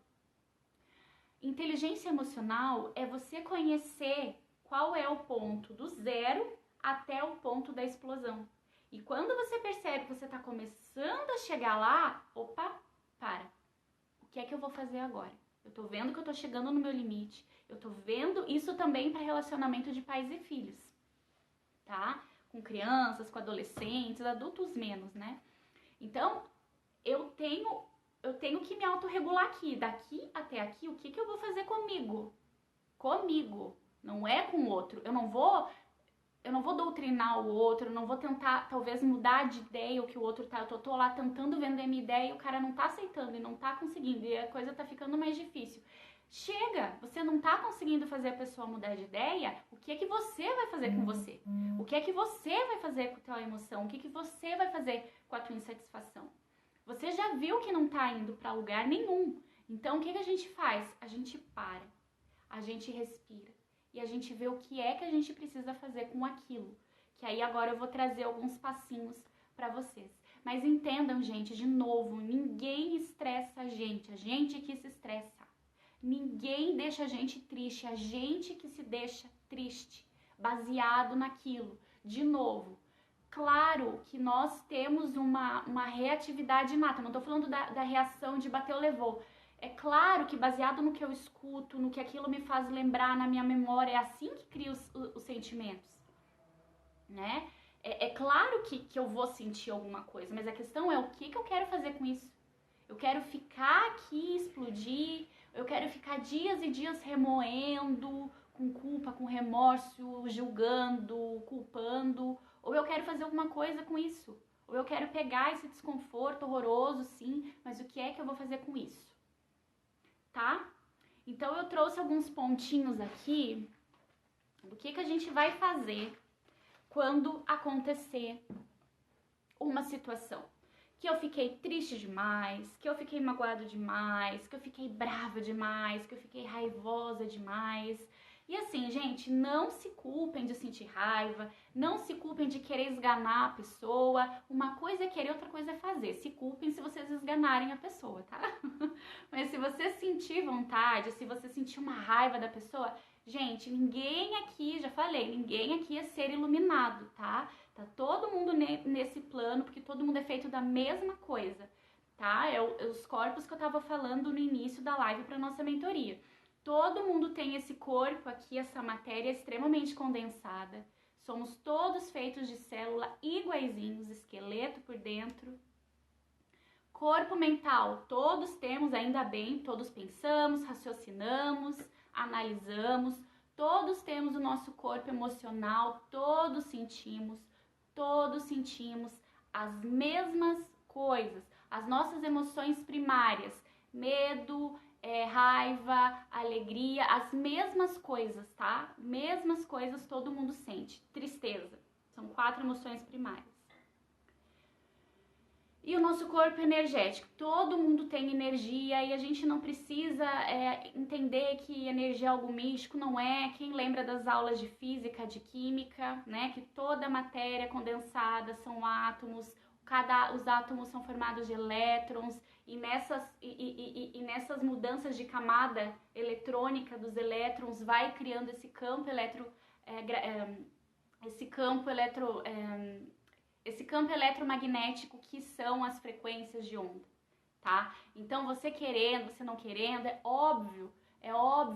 Inteligência emocional é você conhecer qual é o ponto do zero até o ponto da explosão. E quando você percebe que você está começando a chegar lá, opa, para. O que é que eu vou fazer agora? Eu tô vendo que eu tô chegando no meu limite. Eu tô vendo isso também para relacionamento de pais e filhos, tá? Com crianças, com adolescentes, adultos menos, né? Então, eu tenho que me autorregular aqui. Daqui até aqui, o que eu vou fazer comigo? Comigo. Não é com o outro. Eu não vou doutrinar o outro, eu não vou tentar, talvez, mudar de ideia o que o outro tá. Eu tô lá tentando vender minha ideia e o cara não tá aceitando e não tá conseguindo. E a coisa tá ficando mais difícil. Chega! Você não tá conseguindo fazer a pessoa mudar de ideia, o que é que você vai fazer com você? O que é que você vai fazer com a tua emoção? O que é que você vai fazer com a tua insatisfação? Você já viu que não tá indo pra lugar nenhum. Então, o que a gente faz? A gente para, a gente respira e a gente vê o que é que a gente precisa fazer com aquilo. Que aí agora eu vou trazer alguns passinhos pra vocês. Mas entendam, gente, de novo, ninguém estressa a gente que se estressa. Ninguém deixa a gente triste, a gente que se deixa triste, baseado naquilo. De novo, claro que nós temos uma reatividade inata, não tô falando da reação de bateu, levou. É claro que baseado no que eu escuto, no que aquilo me faz lembrar na minha memória, é assim que cria os sentimentos, né? É claro que eu vou sentir alguma coisa, mas a questão é o que eu quero fazer com isso. Eu quero ficar aqui, explodir, eu quero ficar dias e dias remoendo, com culpa, com remorso, julgando, culpando, ou eu quero fazer alguma coisa com isso. Ou eu quero pegar esse desconforto horroroso, sim, mas o que é que eu vou fazer com isso? Tá? Então eu trouxe alguns pontinhos aqui do que a gente vai fazer quando acontecer uma situação que eu fiquei triste demais, que eu fiquei magoado demais, que eu fiquei brava demais, que eu fiquei raivosa demais. E assim, gente, não se culpem de sentir raiva, não se culpem de querer esganar a pessoa. Uma coisa é querer, outra coisa é fazer. Se culpem se vocês esganarem a pessoa, tá? Mas se você sentir vontade, se você sentir uma raiva da pessoa, gente, ninguém aqui, já falei, ninguém aqui é ser iluminado, tá? Tá todo mundo nesse plano, porque todo mundo é feito da mesma coisa, tá? Os corpos que eu tava falando no início da live para nossa mentoria. Todo mundo tem esse corpo aqui, essa matéria extremamente condensada. Somos todos feitos de célula iguaizinhos, esqueleto por dentro. Corpo mental, todos temos, ainda bem, todos pensamos, raciocinamos, analisamos. Todos temos o nosso corpo emocional, todos sentimos as mesmas coisas, as nossas emoções primárias, medo, raiva, alegria, as mesmas coisas, tá? Mesmas coisas todo mundo sente. Tristeza, são 4 emoções primárias. E o nosso corpo energético, todo mundo tem energia e a gente não precisa entender que energia é algo místico, não é? Quem lembra das aulas de física, de química, né? Que toda matéria condensada são átomos, os átomos são formados de elétrons e nessas mudanças de camada eletrônica dos elétrons vai criando esse campo esse campo eletromagnético que são as frequências de onda, tá? Então, você querendo, você não querendo, é óbvio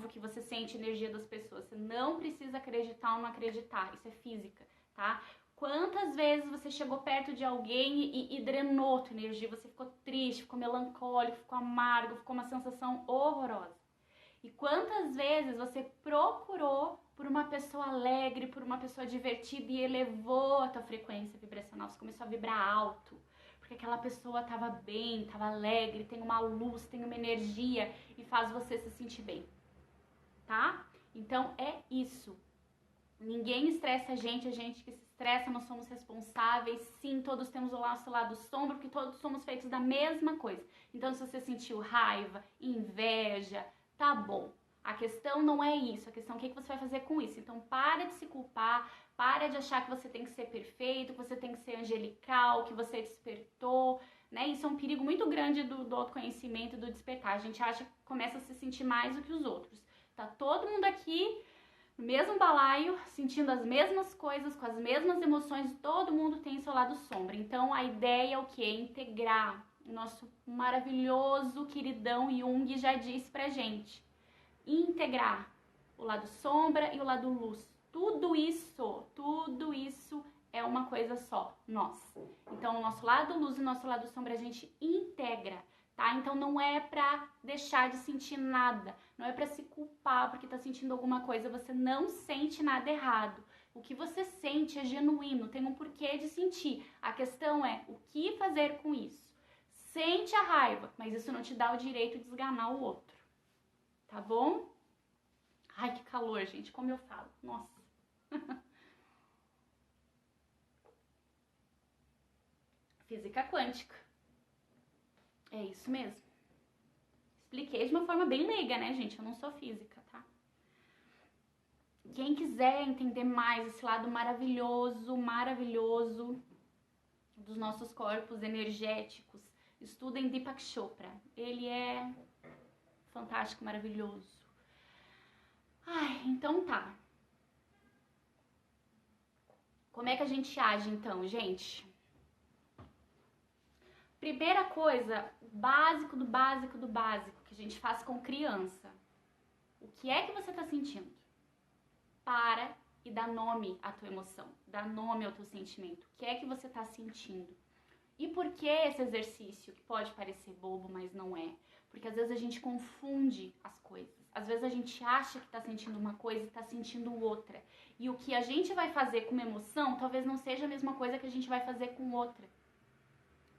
que você sente energia das pessoas. Você não precisa acreditar ou não acreditar, isso é física, tá? Quantas vezes você chegou perto de alguém e drenou tua energia, você ficou triste, ficou melancólico, ficou amargo, ficou uma sensação horrorosa. E quantas vezes você procurou por uma pessoa alegre, por uma pessoa divertida e elevou a tua frequência vibracional, você começou a vibrar alto, porque aquela pessoa estava bem, estava alegre, tem uma luz, tem uma energia e faz você se sentir bem, tá? Então é isso. Ninguém estressa a gente que se estressa, nós somos responsáveis, sim, todos temos o nosso lado sombra, porque todos somos feitos da mesma coisa. Então se você sentiu raiva, inveja, tá bom. A questão não é isso, a questão é o que você vai fazer com isso. Então para de se culpar, para de achar que você tem que ser perfeito, que você tem que ser angelical, que você despertou, né? Isso é um perigo muito grande do autoconhecimento, do despertar. A gente acha que começa a se sentir mais do que os outros. Tá todo mundo aqui no mesmo balaio, sentindo as mesmas coisas, com as mesmas emoções, todo mundo tem seu lado sombra. Então a ideia é o quê? Integrar. O nosso maravilhoso queridão Jung já disse pra gente. Integrar o lado sombra e o lado luz. Tudo isso é uma coisa só, nós. Então o nosso lado luz e o nosso lado sombra a gente integra. Tá? Então não é pra deixar de sentir nada, não é pra se culpar porque tá sentindo alguma coisa, você não sente nada errado. O que você sente é genuíno, tem um porquê de sentir. A questão é o que fazer com isso. Sente a raiva, mas isso não te dá o direito de esganar o outro. Tá bom? Ai, que calor, gente, como eu falo. Nossa. Física quântica. É isso mesmo. Expliquei de uma forma bem leiga, né, gente? Eu não sou física, tá? Quem quiser entender mais esse lado maravilhoso dos nossos corpos energéticos, estudem Deepak Chopra. Ele é fantástico, maravilhoso. Ai, então tá. Como é que a gente age, então, gente? Primeira coisa, básico do básico do básico que a gente faz com criança. O que é que você tá sentindo? Para e dá nome à tua emoção, dá nome ao teu sentimento. O que é que você tá sentindo? E por que esse exercício, que pode parecer bobo, mas não é? Porque às vezes a gente confunde as coisas. Às vezes a gente acha que tá sentindo uma coisa e tá sentindo outra. E o que a gente vai fazer com uma emoção, talvez não seja a mesma coisa que a gente vai fazer com outra.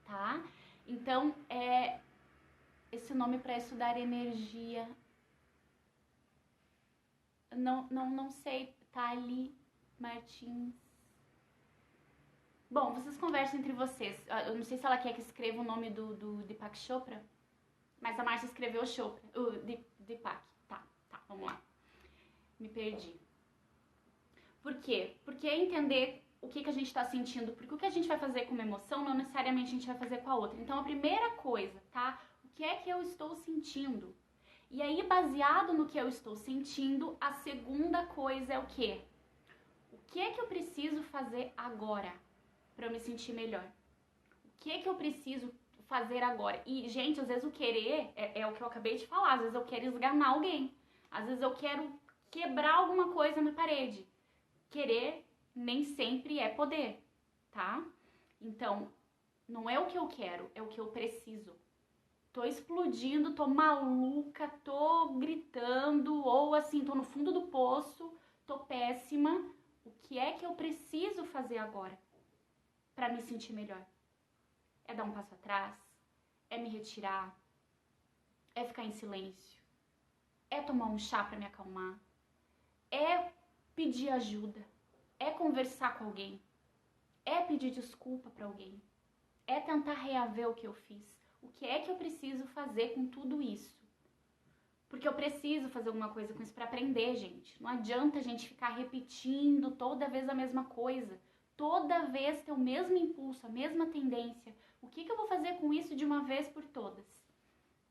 tá? Então, esse nome para estudar energia, não sei, Thali Martins. Bom, vocês conversam entre vocês. Eu não sei se ela quer que escreva o nome do Deepak Chopra, mas a Márcia escreveu Chopra, o Deepak. Tá, vamos lá. Me perdi. Por quê? Porque é entender o que a gente está sentindo, porque o que a gente vai fazer com uma emoção não necessariamente a gente vai fazer com a outra. Então, a primeira coisa, tá? O que é que eu estou sentindo? E aí, baseado no que eu estou sentindo, a segunda coisa é o quê? O que é que eu preciso fazer agora para eu me sentir melhor? O que é que eu preciso fazer agora? E, gente, às vezes o querer é o que eu acabei de falar. Às vezes eu quero esganar alguém. Às vezes eu quero quebrar alguma coisa na parede. Querer nem sempre é poder, tá? Então, não é o que eu quero, é o que eu preciso. Tô explodindo, tô maluca, tô gritando, ou assim, tô no fundo do poço, tô péssima. O que é que eu preciso fazer agora para me sentir melhor? É dar um passo atrás? É me retirar? É ficar em silêncio? É tomar um chá para me acalmar? É pedir ajuda? É conversar com alguém? É pedir desculpa para alguém? É tentar reaver o que eu fiz? O que é que eu preciso fazer com tudo isso? Porque eu preciso fazer alguma coisa com isso para aprender, gente. Não adianta a gente ficar repetindo toda vez a mesma coisa. Toda vez ter o mesmo impulso, a mesma tendência. O que eu vou fazer com isso de uma vez por todas?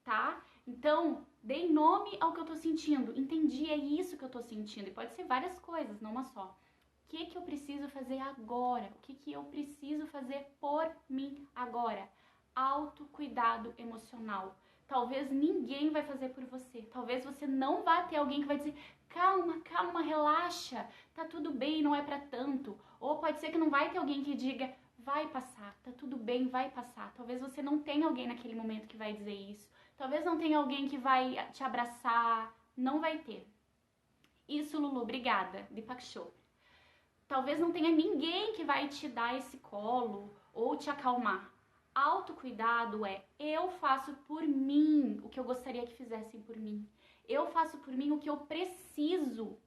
Tá? Então, dei nome ao que eu tô sentindo. Entendi, é isso que eu tô sentindo. E pode ser várias coisas, não uma só. O que eu preciso fazer agora? O que eu preciso fazer por mim agora? Autocuidado emocional. Talvez ninguém vai fazer por você. Talvez você não vá ter alguém que vai dizer: calma, calma, relaxa, tá tudo bem, não é pra tanto. Ou pode ser que não vai ter alguém que diga: vai passar, tá tudo bem, vai passar. Talvez você não tenha alguém naquele momento que vai dizer isso. Talvez não tenha alguém que vai te abraçar. Não vai ter. Isso, Lulu, obrigada. Deepak Chopra. Talvez não tenha ninguém que vai te dar esse colo ou te acalmar. Autocuidado é: eu faço por mim o que eu gostaria que fizessem por mim. Eu faço por mim o que eu preciso,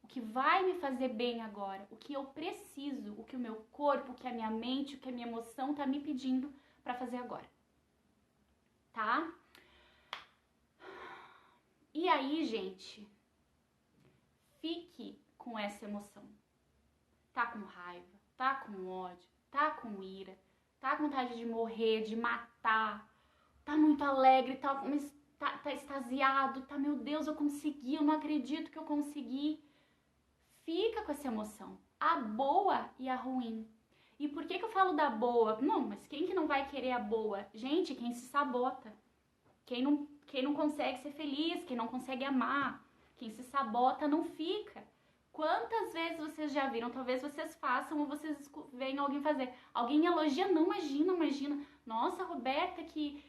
o que vai me fazer bem agora, o que eu preciso, o que o meu corpo, o que a minha mente, o que a minha emoção tá me pedindo para fazer agora. Tá? E aí, gente, fique com essa emoção. Tá com raiva, tá com ódio, tá com ira, tá com vontade de morrer, de matar, tá muito alegre, tá extasiado, tá, meu Deus, eu consegui, eu não acredito que eu consegui. Fica com essa emoção, a boa e a ruim. E por que eu falo da boa? Não, mas quem que não vai querer a boa? Gente, quem se sabota, quem não consegue ser feliz, quem não consegue amar, quem se sabota não fica. Quantas vezes vocês já viram? Talvez vocês façam ou vocês veem alguém fazer. Alguém elogia, não, imagina. Nossa, Roberta, que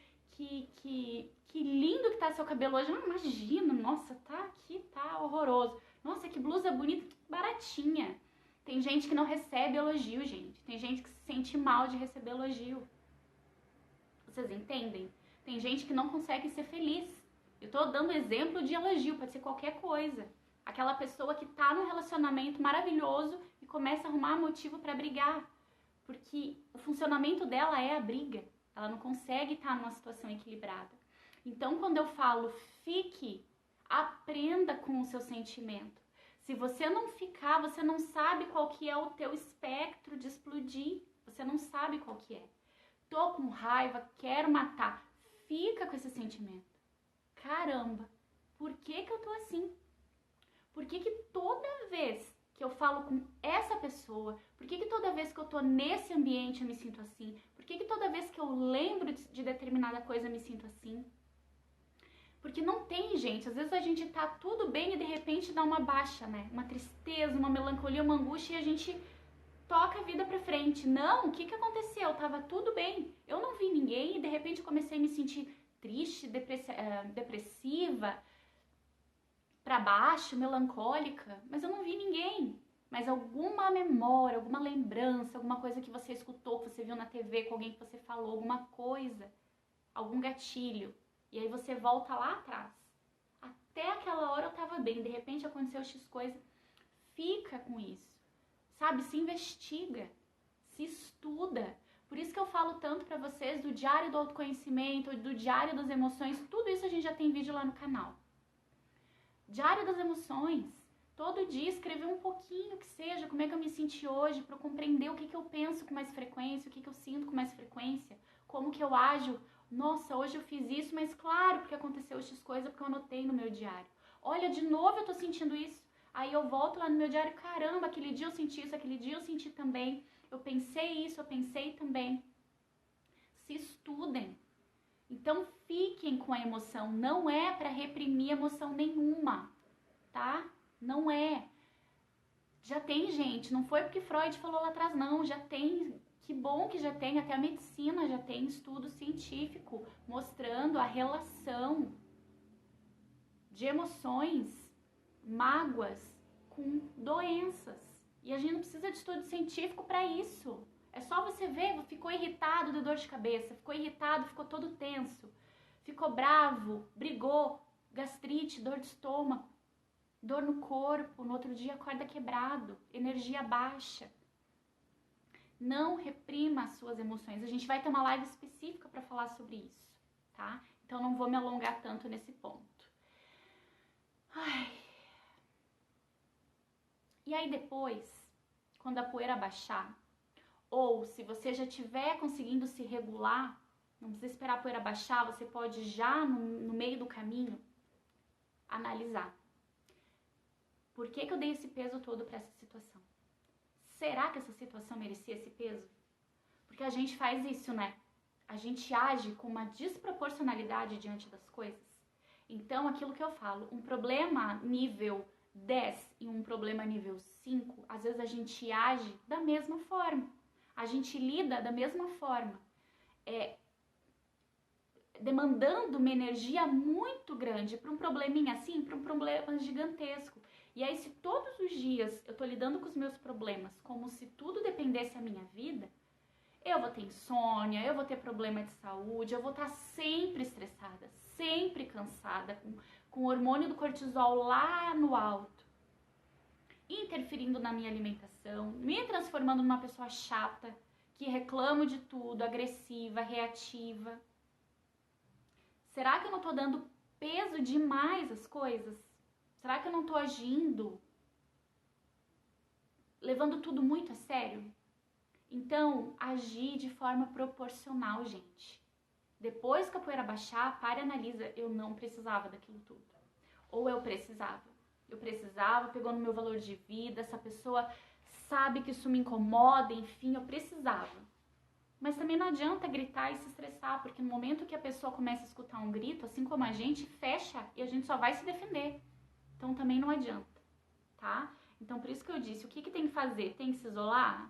lindo que tá seu cabelo hoje. Não, imagina, nossa, tá horroroso. Nossa, que blusa bonita, que baratinha. Tem gente que não recebe elogio, gente. Tem gente que se sente mal de receber elogio. Vocês entendem? Tem gente que não consegue ser feliz. Eu tô dando exemplo de elogio, pode ser qualquer coisa. Aquela pessoa que tá num relacionamento maravilhoso e começa a arrumar motivo para brigar. Porque o funcionamento dela é a briga. Ela não consegue estar numa situação equilibrada. Então, quando eu falo fique, aprenda com o seu sentimento. Se você não ficar, você não sabe qual que é o teu espectro de explodir. Você não sabe qual que é. Tô com raiva, quero matar. Fica com esse sentimento. Caramba, por que eu tô assim? Por que toda vez que eu falo com essa pessoa, por que toda vez que eu tô nesse ambiente eu me sinto assim? Por que toda vez que eu lembro de determinada coisa eu me sinto assim? Porque não tem, gente. Às vezes a gente tá tudo bem e de repente dá uma baixa, né? Uma tristeza, uma melancolia, uma angústia e a gente toca a vida pra frente. Não, o que aconteceu? Tava tudo bem. Eu não vi ninguém e de repente eu comecei a me sentir triste, depressiva, pra baixo, melancólica, mas eu não vi ninguém. Mas alguma memória, alguma lembrança, alguma coisa que você escutou, que você você viu na TV, com alguém que você falou, alguma coisa, algum gatilho. E aí você volta lá atrás. Até aquela hora eu tava bem, de repente aconteceu X coisa. Fica com isso, sabe? Se investiga, se estuda. Por isso que eu falo tanto pra vocês do diário do autoconhecimento, do diário das emoções, tudo isso a gente já tem vídeo lá no canal. Diário das emoções. Todo dia escrever um pouquinho que seja, como é que eu me senti hoje, para eu compreender o que eu penso com mais frequência, o que eu sinto com mais frequência, como que eu ajo. Nossa, hoje eu fiz isso, mas claro, porque aconteceu X coisa, porque eu anotei no meu diário. Olha, de novo eu tô sentindo isso. Aí eu volto lá no meu diário, caramba, aquele dia eu senti isso, aquele dia eu senti também. Eu pensei isso, eu pensei também. Se estudem. Então fiquem com a emoção, não é para reprimir emoção nenhuma, tá? Não é. Já tem, gente, não foi porque Freud falou lá atrás, não, já tem, que bom que já tem, até a medicina já tem estudo científico mostrando a relação de emoções, mágoas com doenças. E a gente não precisa de estudo científico para isso. É só você ver, ficou irritado de dor de cabeça, ficou irritado, ficou todo tenso, ficou bravo, brigou, gastrite, dor de estômago, dor no corpo, no outro dia acorda quebrado, energia baixa. Não reprima as suas emoções. A gente vai ter uma live específica para falar sobre isso, tá? Então não vou me alongar tanto nesse ponto. Ai. E aí depois, quando a poeira baixar, ou se você já estiver conseguindo se regular, não precisa esperar a poeira baixar, você pode já no meio do caminho analisar. Por que eu dei esse peso todo para essa situação? Será que essa situação merecia esse peso? Porque a gente faz isso, né? A gente age com uma desproporcionalidade diante das coisas. Então, aquilo que eu falo, um problema nível 10 e um problema nível 5, às vezes a gente age da mesma forma. A gente lida da mesma forma. Demandando uma energia muito grande para um probleminha assim, para um problema gigantesco. E aí, se todos os dias eu tô lidando com os meus problemas como se tudo dependesse da minha vida, eu vou ter insônia, eu vou ter problema de saúde, eu vou estar sempre estressada, sempre cansada, com o hormônio do cortisol lá no alto, interferindo na minha alimentação, me transformando numa pessoa chata, que reclamo de tudo, agressiva, reativa. Será que eu não tô dando peso demais às coisas? Será que eu não tô agindo, levando tudo muito a sério? Então, agir de forma proporcional, gente. Depois que a poeira baixar, para e analisa, eu não precisava daquilo tudo. Ou eu precisava. Eu precisava, pegou no meu valor de vida, essa pessoa sabe que isso me incomoda, enfim, eu precisava. Mas também não adianta gritar e se estressar, porque no momento que a pessoa começa a escutar um grito, assim como a gente, fecha e a gente só vai se defender. Então também não adianta, tá? Então por isso que eu disse, o que tem que fazer? Tem que se isolar?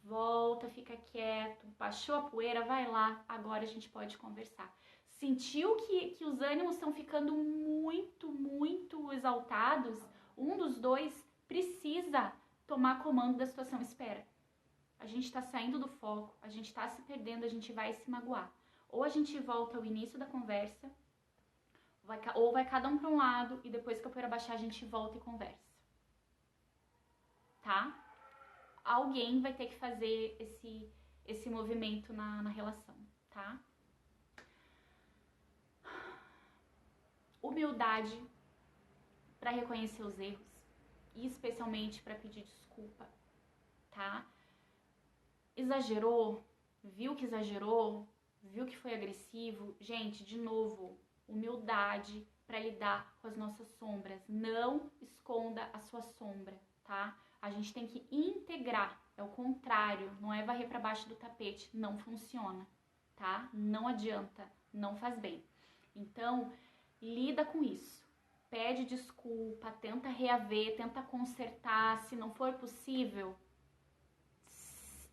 Volta, fica quieto, baixou a poeira, vai lá, agora a gente pode conversar. Sentiu que os ânimos estão ficando muito exaltados? Um dos dois precisa tomar comando da situação. Espera, a gente está saindo do foco, a gente está se perdendo, a gente vai se magoar. Ou a gente volta ao início da conversa, ou vai cada um para um lado e depois que a poeira baixar a gente volta e conversa. Tá? Alguém vai ter que fazer esse movimento na relação, tá? Humildade para reconhecer os erros e especialmente para pedir desculpa, tá? Exagerou, viu que exagerou, viu que foi agressivo, gente, de novo, humildade para lidar com as nossas sombras. Não esconda a sua sombra, tá? A gente tem que integrar, é o contrário, não é varrer para baixo do tapete, não funciona, tá? Não adianta, não faz bem. Então, lida com isso. Pede desculpa, tenta reaver, tenta consertar, se não for possível,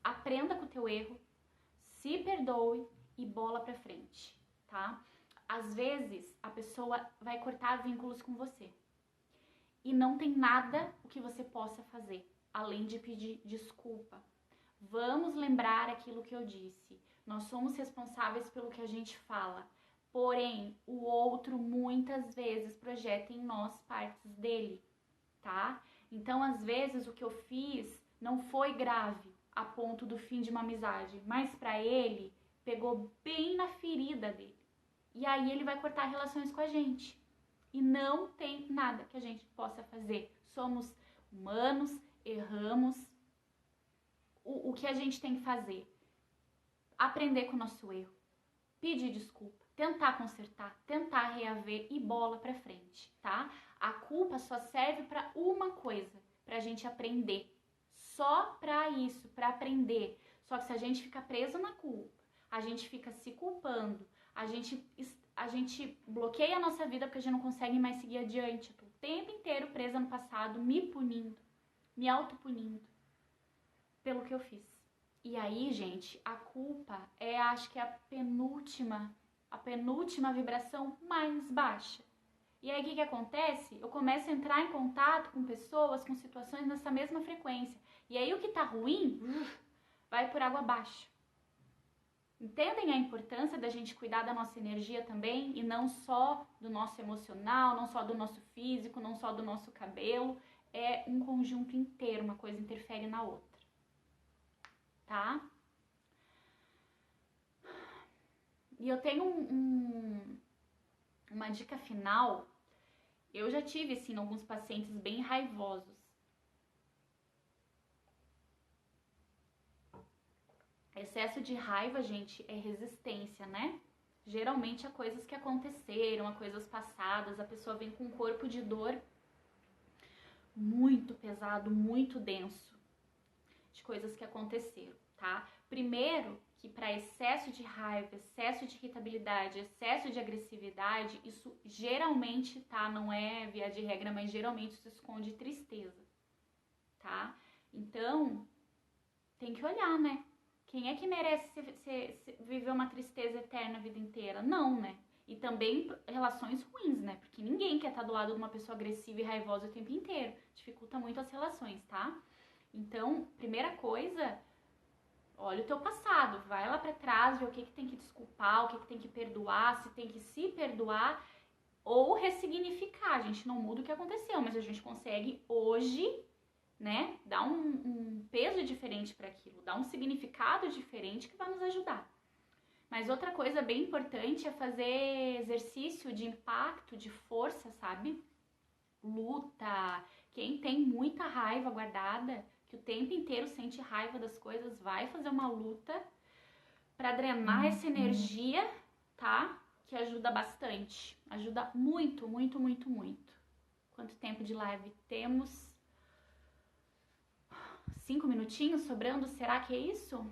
aprenda com o teu erro, se perdoe e bola pra frente, tá? Às vezes, a pessoa vai cortar vínculos com você e não tem nada o que você possa fazer, além de pedir desculpa. Vamos lembrar aquilo que eu disse. Nós somos responsáveis pelo que a gente fala. Porém, o outro muitas vezes projeta em nós partes dele, tá? Então, às vezes, o que eu fiz não foi grave a ponto do fim de uma amizade, mas para ele pegou bem na ferida dele. E aí ele vai cortar relações com a gente. E não tem nada que a gente possa fazer. Somos humanos, erramos. O que a gente tem que fazer? Aprender com o nosso erro, pedir desculpa, tentar consertar, tentar reaver e bola pra frente, tá? A culpa só serve pra uma coisa, pra gente aprender. Só pra isso, pra aprender. Só que se a gente fica preso na culpa, a gente fica se culpando, a gente bloqueia a nossa vida porque a gente não consegue mais seguir adiante. Eu tô o tempo inteiro presa no passado, me punindo, me autopunindo pelo que eu fiz. E aí, gente, a culpa acho que é a penúltima vibração mais baixa. E aí, o que acontece? Eu começo a entrar em contato com pessoas, com situações nessa mesma frequência. E aí, o que tá ruim, vai por água abaixo. Entendem a importância da gente cuidar da nossa energia também? E não só do nosso emocional, não só do nosso físico, não só do nosso cabelo. É um conjunto inteiro, uma coisa interfere na outra. Tá? E eu tenho uma dica final. Eu já tive, assim, alguns pacientes bem raivosos. Excesso de raiva, gente, é resistência, né? Geralmente a coisas que aconteceram, a coisas passadas, a pessoa vem com um corpo de dor muito pesado, muito denso, de coisas que aconteceram, tá? Primeiro, que para excesso de raiva, excesso de irritabilidade, excesso de agressividade, isso geralmente, tá? Não é via de regra, mas geralmente isso esconde tristeza, tá? Então, tem que olhar, né? Quem é que merece viver uma tristeza eterna a vida inteira? Não, né? E também relações ruins, né? Porque ninguém quer estar do lado de uma pessoa agressiva e raivosa o tempo inteiro. Dificulta muito as relações, tá? Então, primeira coisa, olha o teu passado. Vai lá pra trás, vê o que tem que desculpar, o que tem que perdoar, se tem que se perdoar ou ressignificar. A gente não muda o que aconteceu, mas a gente consegue hoje, né, dar um peso diferente para aquilo, dar um significado diferente que vai nos ajudar. Mas outra coisa bem importante é fazer exercício de impacto, de força, sabe? Luta. Quem tem muita raiva guardada, que o tempo inteiro sente raiva das coisas, vai fazer uma luta para drenar essa energia, tá? Que ajuda bastante. Ajuda muito, muito, muito, muito. Quanto tempo de live temos? 5 minutinhos sobrando, será que é isso?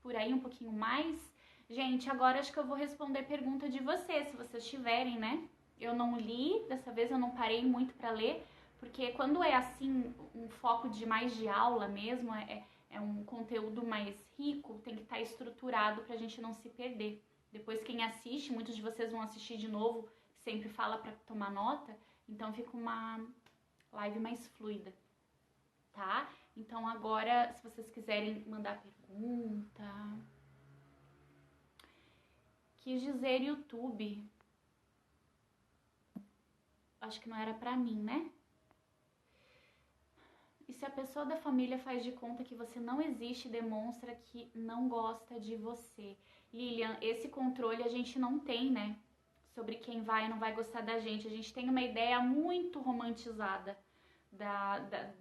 Por aí um pouquinho mais? Gente, agora acho que eu vou responder pergunta de vocês, se vocês tiverem, né? Eu não li, dessa vez eu não parei muito para ler, porque quando é assim, um foco de mais de aula mesmo, é um conteúdo mais rico, tem que estar estruturado pra gente não se perder. Depois quem assiste, muitos de vocês vão assistir de novo, sempre fala para tomar nota, então fica uma live mais fluida, tá? Então agora, se vocês quiserem mandar pergunta... Quis dizer YouTube. Acho que não era pra mim, né? E se a pessoa da família faz de conta que você não existe, demonstra que não gosta de você. Lilian, esse controle a gente não tem, né? Sobre quem vai e não vai gostar da gente. A gente tem uma ideia muito romantizada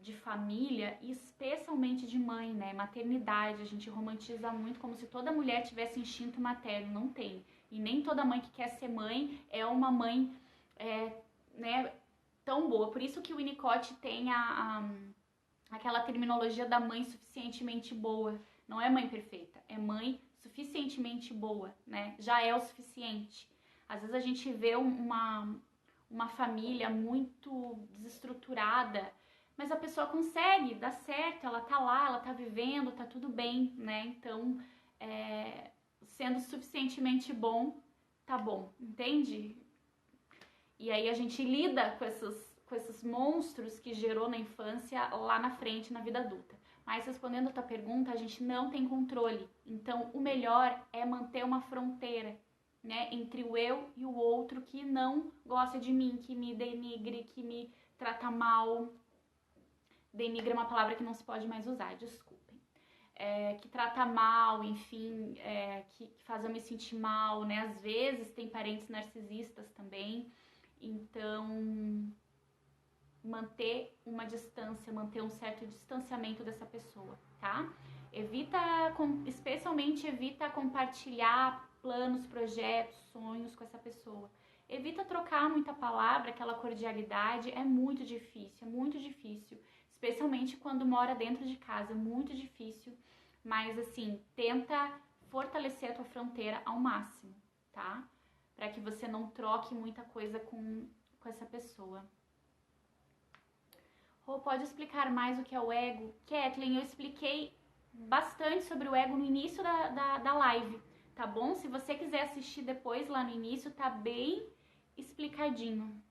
de família, e especialmente de mãe, né? Maternidade, a gente romantiza muito como se toda mulher tivesse instinto materno. Não tem. E nem toda mãe que quer ser mãe é uma mãe, né, tão boa. Por isso que o Winnicott tem aquela terminologia da mãe suficientemente boa. Não é mãe perfeita, é mãe suficientemente boa, né? Já é o suficiente. Às vezes a gente vê uma família muito desestruturada, mas a pessoa consegue, dá certo, ela tá lá, ela tá vivendo, tá tudo bem, né? Então, sendo suficientemente bom, tá bom, entende? E aí a gente lida com esses monstros que gerou na infância lá na frente, na vida adulta. Mas respondendo a tua pergunta, a gente não tem controle. Então, o melhor é manter uma fronteira, né, entre o eu e o outro que não gosta de mim, que me denigre, que me trata mal. Denigre é uma palavra que não se pode mais usar, desculpem. Que trata mal, enfim, que faz eu me sentir mal, né? Às vezes tem parentes narcisistas também. Então, manter uma distância, manter um certo distanciamento dessa pessoa, tá? Especialmente evita compartilhar planos, projetos, sonhos com essa pessoa. Evita trocar muita palavra, aquela cordialidade, é muito difícil, especialmente quando mora dentro de casa, é muito difícil, mas assim, tenta fortalecer a tua fronteira ao máximo, tá? Para que você não troque muita coisa com essa pessoa. Rô, pode explicar mais o que é o ego? Kathleen, eu expliquei bastante sobre o ego no início da live, tá bom? Se você quiser assistir depois lá no início, tá bem explicadinho.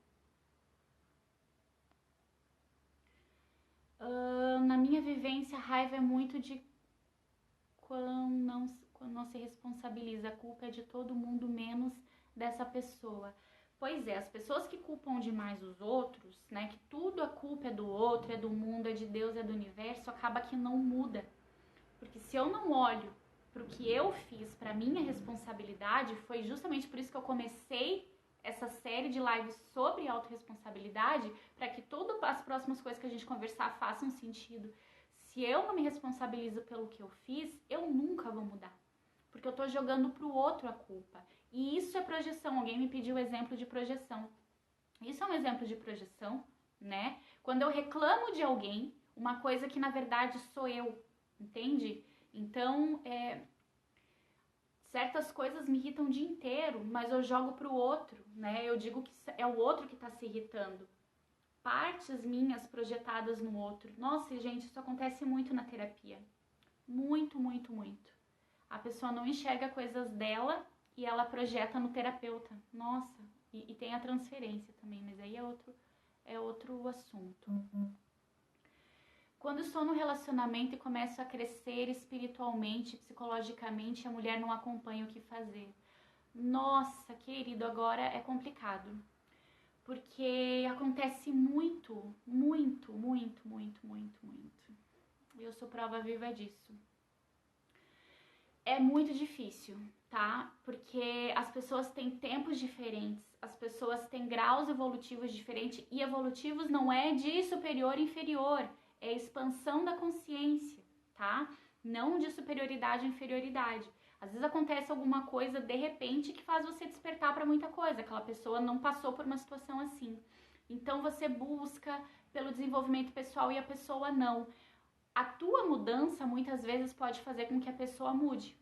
Na minha vivência, a raiva é muito de quando não se responsabiliza. A culpa é de todo mundo, menos dessa pessoa. Pois é, as pessoas que culpam demais os outros, né, que tudo a culpa é do outro, é do mundo, é de Deus, é do universo, acaba que não muda. Porque se eu não olho para o que eu fiz, para minha responsabilidade, foi justamente por isso que eu comecei essa série de lives sobre autorresponsabilidade, para que todas as próximas coisas que a gente conversar façam sentido. Se eu não me responsabilizo pelo que eu fiz, eu nunca vou mudar. Porque eu tô jogando pro outro a culpa. E isso é projeção. Alguém me pediu exemplo de projeção. Isso é um exemplo de projeção, né? Quando eu reclamo de alguém, uma coisa que na verdade sou eu, entende? Então, certas coisas me irritam o dia inteiro, mas eu jogo pro outro, né? Eu digo que é o outro que tá se irritando. Partes minhas projetadas no outro. Nossa, gente, isso acontece muito na terapia. Muito, muito, muito. A pessoa não enxerga coisas dela e ela projeta no terapeuta. Nossa, e tem a transferência também, mas aí é outro assunto. Quando estou no relacionamento e começo a crescer espiritualmente, psicologicamente, a mulher não acompanha o que fazer. Nossa, querido, agora é complicado. Porque acontece muito, muito, muito, muito, muito, muito. Eu sou prova viva disso. É muito difícil, tá? Porque as pessoas têm tempos diferentes, as pessoas têm graus evolutivos diferentes, e evolutivos não é de superior e inferior, é expansão da consciência, tá? Não de superioridade ou inferioridade. Às vezes acontece alguma coisa de repente que faz você despertar para muita coisa, aquela pessoa não passou por uma situação assim. Então você busca pelo desenvolvimento pessoal e a pessoa não. A tua mudança muitas vezes pode fazer com que a pessoa mude.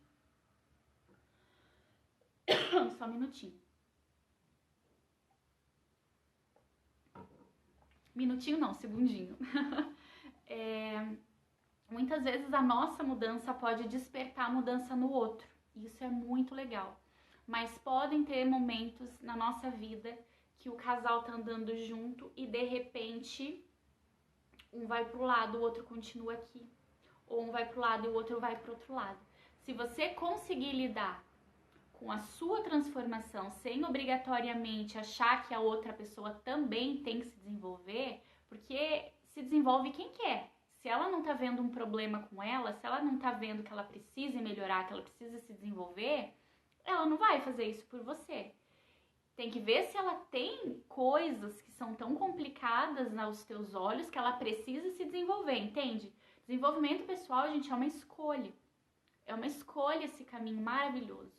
Só um minutinho. Minutinho não, segundinho. Muitas vezes a nossa mudança pode despertar a mudança no outro. Isso é muito legal. Mas podem ter momentos na nossa vida que o casal tá andando junto e de repente um vai pro lado, o outro continua aqui. Ou um vai pro lado e o outro vai pro outro lado. Se você conseguir lidar com a sua transformação sem obrigatoriamente achar que a outra pessoa também tem que se desenvolver, porque se desenvolve quem quer. Se ela não tá vendo um problema com ela, se ela não tá vendo que ela precisa melhorar, que ela precisa se desenvolver, ela não vai fazer isso por você. Tem que ver se ela tem coisas que são tão complicadas aos teus olhos que ela precisa se desenvolver, entende? Desenvolvimento pessoal, gente, é uma escolha. É uma escolha esse caminho maravilhoso.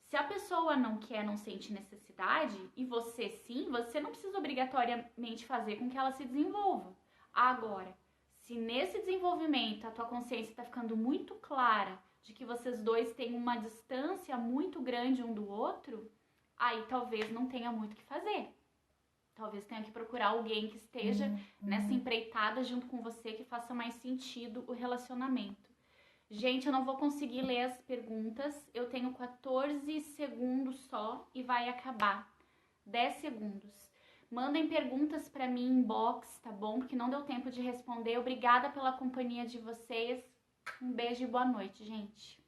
Se a pessoa não quer, não sente necessidade, e você sim, você não precisa obrigatoriamente fazer com que ela se desenvolva. Agora, se nesse desenvolvimento a tua consciência está ficando muito clara de que vocês dois têm uma distância muito grande um do outro, aí talvez não tenha muito o que fazer. Talvez tenha que procurar alguém que esteja nessa empreitada junto com você, que faça mais sentido o relacionamento. Gente, eu não vou conseguir ler as perguntas. Eu tenho 14 segundos só e vai acabar. 10 segundos. Mandem perguntas pra mim em inbox, tá bom? Porque não deu tempo de responder. Obrigada pela companhia de vocês. Um beijo e boa noite, gente.